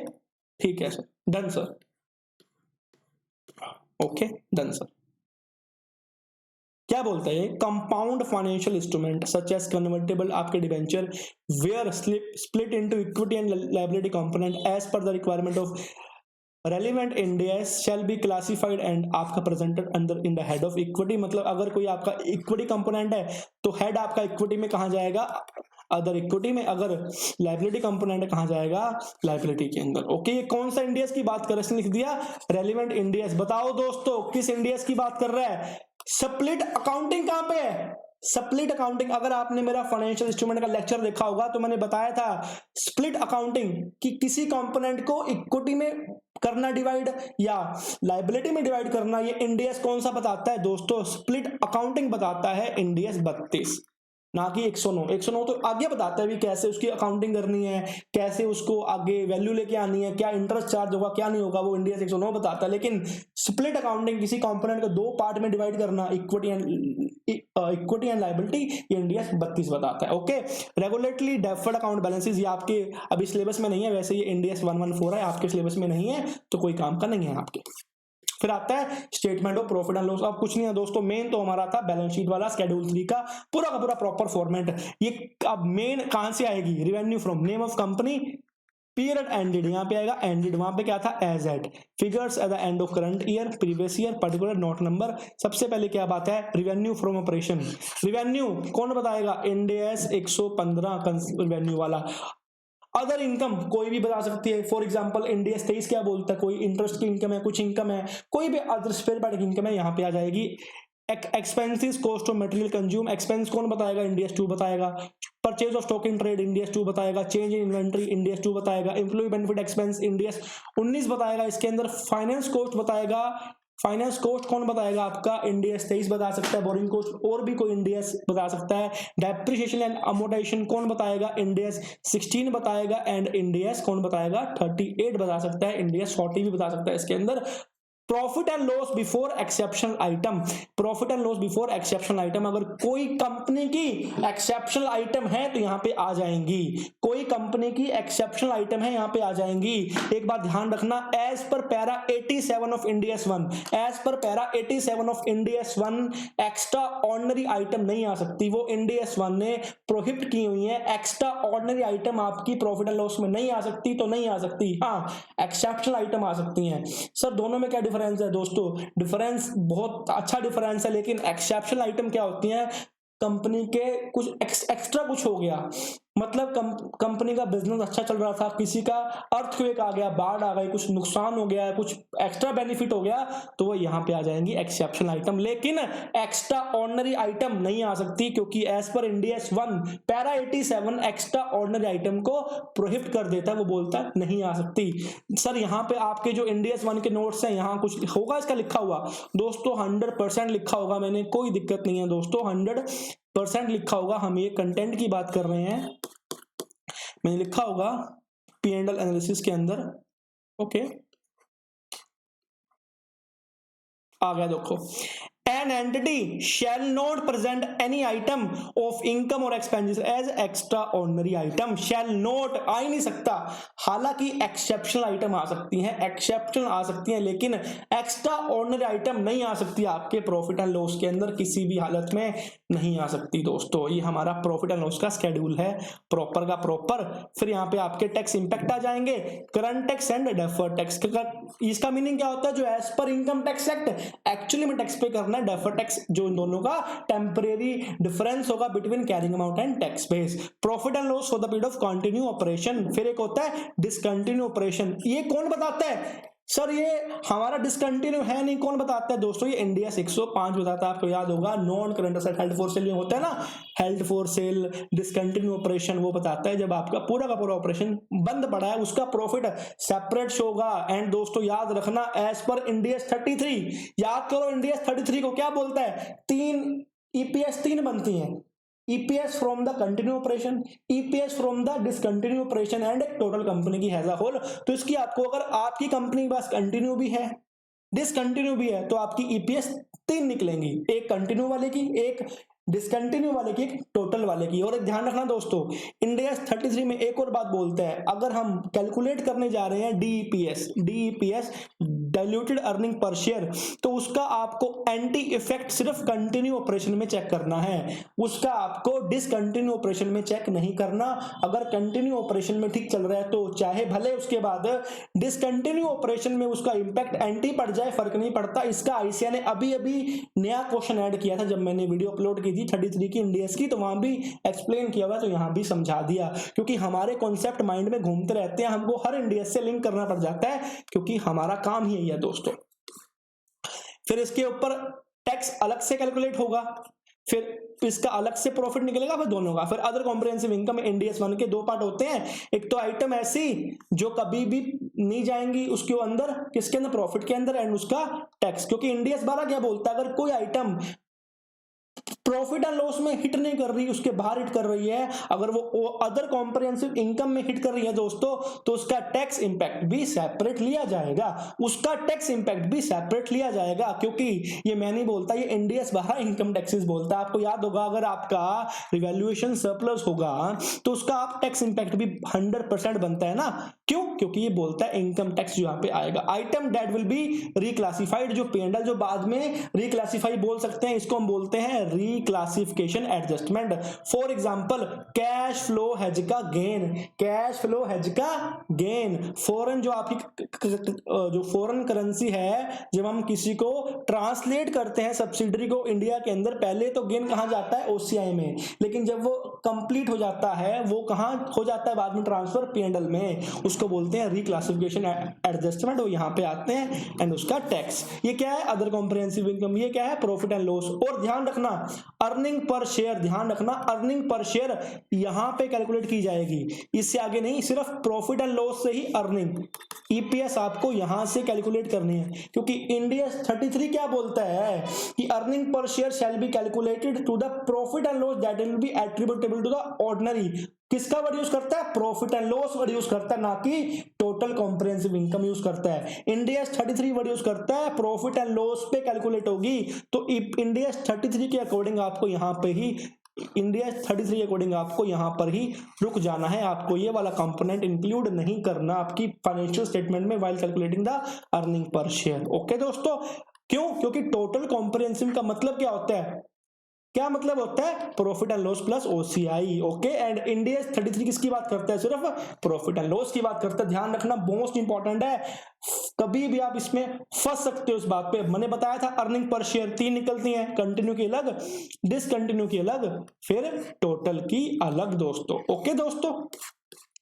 ठीक है sir, done sir, okay done sir. क्या बोलता है, compound financial instrument such as convertible, आपके debenture, where split into equity and liability component as per the requirement of relevant Ind AS shall be classified and आपका presented under in the head of equity. मतलब अगर कोई आपका equity component है तो head आपका equity में कहाँ जाएगा, अदर इक्विटी में। अगर लायबिलिटी कंपोनेंट कहाँ जाएगा, लायबिलिटी के अंदर। ओके, ये कौन सा इंड AS की बात कर रहे हैं, लिख दिया रेलिवेंट इंड AS। बताओ दोस्तों किस इंड AS की बात कर रहा है। स्प्लिट अकाउंटिंग कहाँ पे है, स्प्लिट अकाउंटिंग। अगर आपने मेरा फाइनेंशियल इंस्ट्रूमेंट का लेक्चर देखा होगा तो मैंने बताया था स्प्लिट अकाउंटिंग कि किसी कंपोनेंट को इक्विटी में करना डिवाइड या लायबिलिटी में डिवाइड करना। ये इंड AS कौन सा बताता है दोस्तों, स्प्लिट अकाउंटिंग बताता है इंड AS 32, ना कि 109। 109 तो आगे बताता है भी कैसे उसकी अकाउंटिंग करनी है, कैसे उसको आगे वैल्यू लेके आनी है, क्या इंटरेस्ट चार्ज होगा क्या नहीं होगा, वो इंड AS 109 बताता है। लेकिन स्प्लिट अकाउंटिंग किसी कंपोनेंट को 2 पार्ट में डिवाइड करना, इक्विटी एंड लायबिलिटी, ये इंड AS 32 बताता है। Okay, regulatory deferred account balances, ये आपके अभी सिलेबस में नहीं है, वैसे ये इंड AS 114 है, आपके सिलेबस में नहीं है तो कोई काम का नहीं है आपके। फिर आता है statement of profit and loss. अब कुछ नहीं है दोस्तों, मेन तो हमारा था बैलेंस शीट वाला शेड्यूल 3 का पूरा प्रॉपर फॉर्मेट। ये अब मेन कहां से आएगी, revenue from name of company, period ended यहाँ पे आएगा, एंडेड वहां पे क्या था, as at, figures at the end of current year, previous year, particular note number. सबसे पहले क्या बात है, रिवेन्यू फ्रॉम ऑपरेशन। रिवेन्यू कौन बताएगा, इंड AS 115 रिवेन्यू वाला। अदर इनकम कोई भी बता सकती है, फॉर एग्जांपल इंड AS 23 क्या बोलता है, कोई इंटरेस्ट की इनकम है, कुछ इनकम है, कोई भी अदर स्पेयर पार्ट इनकम है, यहाँ पे आ जाएगी। Expenses, cost of material consume, expense कौन बताएगा, इंड AS 2 बताएगा। Purchase of stock in trade, Ind AS 2 बताएगा। Change in inventory, Ind AS 2 बताएगा। Employ benefit expense, Ind AS 19 बताएगा। इसके अंदर फाइनेंस कॉस्ट बताएगा, फाइनेंस कॉस्ट कौन बताएगा आपका, इंड AS 23 बता सकता है। बोरिंग कॉस्ट और भी कोई इंड AS बता सकता है। डेप्रिसिएशन एंड अमोर्टाइजेशन कौन बताएगा, इंड AS 16 बताएगा। एंड इंड AS कौन बताएगा, 38 बता सकता है। इंड AS 40 भी बता सकता है इसके अंदर। Profit and loss before exceptional item, profit and loss before exceptional item, अगर कोई कंपनी की एक्सेप्शनल आइटम है तो यहां पे आ जाएंगी। कोई कंपनी की एक्सेप्शनल आइटम है यहां पे आ जाएंगी। एक बात ध्यान रखना, as per para 87 of Ind AS 1, as per para 87 of Ind AS 1 extraordinary item नहीं आ सकती। वो इंड AS 1 ने प्रोहिबिट की हुई है, एक्स्ट्रा ऑर्डिनरी आइटम आपकी प्रॉफिट एंड लॉस में नहीं आ सकती, तो नहीं आ सकती। हाँ, एक्सेप्शनल आइटम आ सकती हैं। सर दोनों में क्या डिफरेंस है दोस्तों, डिफरेंस बहुत अच्छा डिफरेंस है, लेकिन एक्सेप्शनल आइटम क्या होती है, कंपनी के कुछ एक्स्ट्रा कुछ हो गया, मतलब कंपनी का बिजनेस अच्छा चल रहा था, किसी का अर्थक्वेक आ गया, बाढ़ आ गई, कुछ नुकसान हो गया, कुछ एक्स्ट्रा बेनिफिट हो गया, तो वो यहाँ पे आ जाएंगी एक्सेप्शनल आइटम। लेकिन एक्स्ट्रा ऑर्डिनरी आइटम नहीं आ सकती, क्योंकि as per India 1 para 87 extraordinary item को प्रोहिबिट कर देता है, वो बोलता है नहीं आ सकती। सर यहाँ पे आपके जो इंडिया 1 के नोट्स हैं, यहाँ कुछ होगा इसका लिखा हुआ दोस्तों, 100% लिखा होगा मैंने, कोई दिक्कत नहीं है दोस्तों, 100% लिखा होगा। हम ये कंटेंट की बात कर रहे हैं, मैंने लिखा होगा P&L एनालिसिस के अंदर। ओके, आ गया देखो, an entity shall not present any item of income or expenses as extraordinary item। shall not आ ही नहीं सकता, हालांकि एक्सेप्शनल आइटम आ सकती हैं, एक्सेप्शनल आ सकती हैं, लेकिन एक्स्ट्रा ऑर्डिनरी आइटम नहीं आ सकती आपके प्रॉफिट एंड लॉस के अंदर, किसी भी हालत में नहीं आ सकती दोस्तों। ये हमारा प्रॉफिट एंड लॉस का स्केड्यूल है प्रॉपर का प्रॉपर। फिर यहाँ पे आपके टैक्स इंपैक्ट आ जाएंगे, current tax and deferred tax. इसका मीनिंग क्या होता है, जो as per income tax act actually में टैक्स पे करना है, डेफर्ड टैक्स जो इन दोनों का टेम्परेरी डिफरेंस होगा between carrying amount and tax base. Profit and loss for the period of continue operation. फिर एक होता है डिसकंटिन्यू ऑपरेशन, ये कौन बताता है सर, ये हमारा डिसकंटिन्यू है नहीं, कौन बताता है दोस्तों, ये इंडिया 605 बताता है, आपको याद होगा। Non current asset held for cell ये होता है ना, held for cell discontinue operation, वो बताता है जब आपका पूरा का पूरा ऑपरेशन बंद पड़ा है, उसका प्रॉफिट सेपरेट शो होगा। एंड दोस्तों याद रखना, एज पर इंडिया 33, याद करो इंडिया 33 को क्या बोलता है, 3 EPS 3 बनती हैं, EPS from the continue operation, EPS from the discontinue operation and total company की हैज अ होल। तो इसकी आपको, अगर आपकी कंपनी के पास कंटिन्यू भी है डिसकंटिन्यू भी है, तो आपकी EPS 3 निकलेंगी, एक कंटिन्यू वाले की, एक डिसकंटिन्यू वाले की, टोटल वाले की। और एक ध्यान रखना दोस्तों, इंडिया 33 में एक और बात बोलते हैं, अगर हम कैलकुलेट करने जा रहे हैं DEPS diluted earning per share, तो उसका आपको एंटी इफेक्ट सिर्फ कंटिन्यू ऑपरेशन में चेक करना है, उसका आपको डिसकंटिन्यू ऑपरेशन में चेक नहीं करना। अगर कंटिन्यू ऑपरेशन में ठीक चल रहा है तो चाहे भले उसके बाद डिसकंटिन्यू ऑपरेशन में उसका इंपैक्ट एंटी पड़ जाए, फर्क नहीं पड़ता। इसका ICAI ने अभी अभी नया क्वेश्चन ऐड किया था, जब मैंने वीडियो अपलोड की थी 33 की इंडियस की, तो वहां भी एक्सप्लेन किया हुआ, तो यहां भी समझा दिया, क्योंकि हमारे कॉन्सेप्ट माइंड में घूमते रहते हैं, हमको हर इंडियस से लिंक करना पड़ जाता है, क्योंकि हमारा काम ही है दोस्तों। फिर इसके ऊपर टैक्स अलग से कैलकुलेट होगा, फिर इसका अलग से प्रॉफिट निकलेगा, फिर दोनों का। फिर अदर कॉम्प्रिहेंसिव इनकम इंडिया 1 के 2 पार्ट होते हैं, एक तो आइटम ऐसी जो कभी भी नहीं जाएंगी उसके अंदर, किसके अंदर, प्रॉफिट के अंदर, एंड उसका टैक्स। क्योंकि इंडिया 12 क्या बोलता है, अगर कोई आइटम प्रॉफिट एंड लॉस में हिट नहीं कर रही, उसके बाहर हिट कर रही है, अगर वो अदर कॉम्प्रिहेंसिव इनकम में हिट कर रही है दोस्तों, तो उसका टैक्स इंपैक्ट भी सेपरेट लिया जाएगा, उसका टैक्स इंपैक्ट भी सेपरेट लिया जाएगा। क्योंकि ये मैं नहीं बोलता, ये इंडियस 12 इनकम टैक्सेस बोलता है। आपको याद होगा, अगर आपका रिवैल्यूएशन सरप्लस होगा तो उसका आप टैक्स इंपैक्ट भी 100% बनता है ना। क्यों? क्योंकि ये बोलता है इनकम टैक्स जो यहाँ पे आएगा, item that will be reclassified, जो P&L जो बाद में रिक्लासिफाई बोल सकते हैं, इसको हम बोलते हैं reclassification adjustment. For example cash flow hedge का गेन, कैश फ्लो हेज का गेन, फॉरेन जो आपकी जो फॉरेन करेंसी है, जब हम किसी को ट्रांसलेट करते हैं सब्सिडरी को इंडिया के अंदर, पहले तो गेन कहां जाता है, OCI में, लेकिन जब वो कंप्लीट हो जाता है, वो कहां हो जाता है बाद में ट्रांसफर, P&L में, उसको बोलते हैं रिक्लासिफिकेशन एडजस्टमेंट। वो यहाँ पे आते हैं, एंड उसका टैक्स। ये क्या है, अदर कॉम्प्रिहेंसिव इनकम, ये क्या है, प्रॉफिट एंड लॉस। और ध्यान रखना अर्निंग पर शेयर, ध्यान रखना अर्निंग पर शेयर यहां पे कैलकुलेट की जाएगी, इससे आगे नहीं, सिर्फ प्रॉफिट एंड लॉस से ही अर्निंग, EPS आपको यहां से कैलकुलेट करनी है। क्योंकि इंडिया 33 क्या बोलता है कि earning per share shall be calculated to the profit and loss that will be attributable to the ordinary. किसका वर्ड यूज करता है, profit and loss word use करता है, ना कि टोटल कॉम्प्रिहेंसिव इनकम यूज करता है। इंडिया 33 वर्ड यूज करता है, प्रॉफिट एंड लॉस पे कैलकुलेट होगी, तो इंडिया 33 के अकॉर्डिंग आपको यहाँ पे ही, इंडिया 33 के अकॉर्डिंग आपको यहाँ पर ही रुक जाना है, आपको ये वाला कंपोनेंट इंक्लूड नहीं करना आपकी फाइनेंशियल स्टेटमेंट में while calculating the earning per share. Okay दोस्तों, क्यों? क्योंकि टोटल कॉम्प्रिहेंसिव का मतलब क्या होता है, क्या मतलब होता है? Profit and loss plus OCI. Okay, and India 33 किसकी बात करता है? सिर्फ प्रॉफिट एंड लॉस की बात करता है। ध्यान रखना, मोस्ट इंपॉर्टेंट है, कभी भी आप इसमें फंस सकते हो इस बात पे। मैंने बताया था अर्निंग पर शेयर 3 निकलती हैं, कंटिन्यू की अलग, डिसकंटिन्यू की अलग, फिर टोटल की अलग दोस्तों। ओके दोस्तों,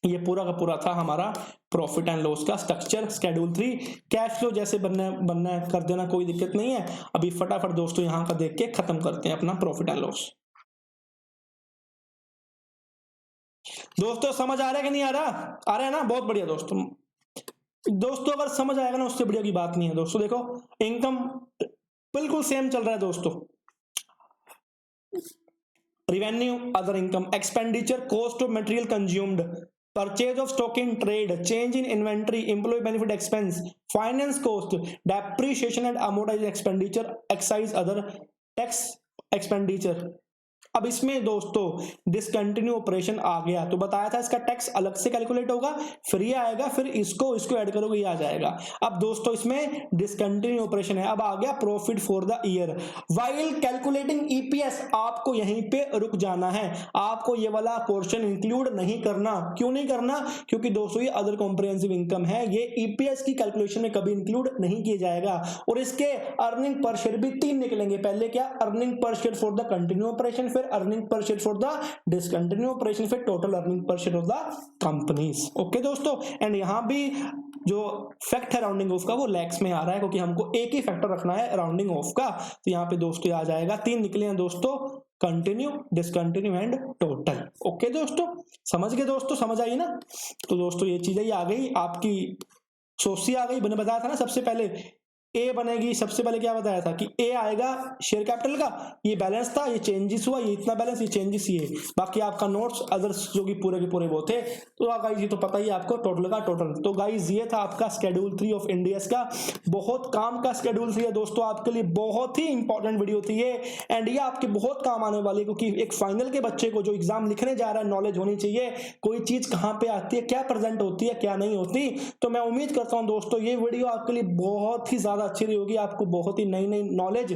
ये पूरा का पूरा था हमारा प्रॉफिट एंड लॉस का स्ट्रक्चर। शेड्यूल 3 कैश फ्लो जैसे बनना है कर देना, कोई दिक्कत नहीं है। अभी फटाफट दोस्तों यहां का देख के खत्म करते हैं अपना प्रॉफिट एंड लॉस। दोस्तों समझ आ रहा है कि नहीं आ रहा? आ रहा है ना? बहुत बढ़िया दोस्तों। दोस्तों अगर समझ आएगा ना, उससे बढ़िया की बात नहीं है दोस्तों। देखो इनकम बिल्कुल सेम चल रहा है दोस्तों। Revenue, other income, expenditure, cost of material consumed, purchase of stock in trade, change in inventory, employee benefit expense, finance cost, depreciation and amortization expenditure, excise, other tax expenditure। अब इसमें दोस्तों discontinue operation आ गया तो बताया था इसका tax अलग से कैलकुलेट होगा, फिर ये आएगा, फिर इसको ऐड करोगे ये आ जाएगा। अब दोस्तों इसमें डिसकंटिन्यू ऑपरेशन है। अब आ गया profit for the year. While calculating EPS आपको यहीं पे रुक जाना है, आपको ये वाला पोर्शन इंक्लूड नहीं करना। क्यों नहीं करना? क्योंकि दोस्तों ये अदर कॉम्प्रिहेंसिव इनकम है, ये ईपीएस की कैलकुलेशन में कभी इंक्लूड नहीं किया जाएगा। और इसके अर्निंग पर शेयर भी 3 निकलेंगे। पहले क्या? Earning per share for the continue operation, फिर earning per share for the discontinue operation, फिर total earning per share of the companies. Okay दोस्तों, एंड यहां भी जो फैक्ट है राउंडिंग ऑफ का वो लैक्स में आ रहा है, क्योंकि हमको एक ही फैक्टर रखना है राउंडिंग ऑफ का। तो यहाँ पे दोस्तों आ जाएगा 3 निकले हैं दोस्तों, continue, discontinue and total. Okay दोस्तों, समझ गए दोस्तों? समझ आई ना? तो दोस्तों ये चीजें आ गई आपकी, सोची आ गई। मैंने बताया था ना सबसे पहले ए बनेगी। सबसे पहले क्या बताया था कि ए आएगा शेयर कैपिटल का, ये बैलेंस था, ये चेंजेस हुआ, ये इतना बैलेंस, ये चेंजेस, ये बाकी आपका नोट्स अदर्स जो कि पूरे के पूरे वो थे। तो गाइस ये तो पता ही आपको टोटल का टोटल। तो गाइस ये था आपका शेड्यूल 3 ऑफ इंडियस का। बहुत काम का शेड्यूल 3 है दोस्तों, आपके लिए बहुत ही इंपॉर्टेंट वीडियो थी ये, एंड ये आपके बहुत काम आने वाली है, क्योंकि एक फाइनल के बच्चे को जो एग्जाम लिखने जा रहा है नॉलेज होनी चाहिए, कोई चीज कहाँ पे आती है, क्या प्रेजेंट होती है, क्या नहीं होती। तो मैं उम्मीद करता हूँ दोस्तों ये वीडियो आपके लिए बहुत ही ज्यादा अच्छी रही होगी, आपको बहुत ही नई नई नॉलेज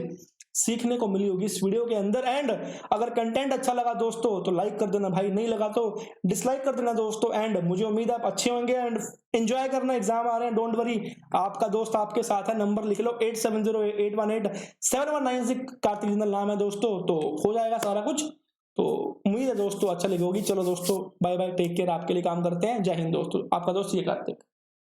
सीखने को मिली होगी इस वीडियो के अंदर। एंड अगर कंटेंट अच्छा लगा दोस्तों तो लाइक कर देना भाई, नहीं लगा तो डिसलाइक कर देना दोस्तों। एंड मुझे उम्मीद है आप अच्छे होंगे एंड एंजॉय करना, एग्जाम आ रहे हैं, डोंट वरी, आपका दोस्त आपके साथ है। नंबर लिख लो 8708187196, कार्तिक जिंदल नाम है दोस्तों, तो हो जाएगा सारा कुछ। तो उम्मीद है दोस्तों अच्छा लगी होगी। चलो दोस्तों बाय बाय, टेक केयर, आपके लिए काम करते हैं। जय हिंद दोस्तों, आपका दोस्त ये कार्तिक।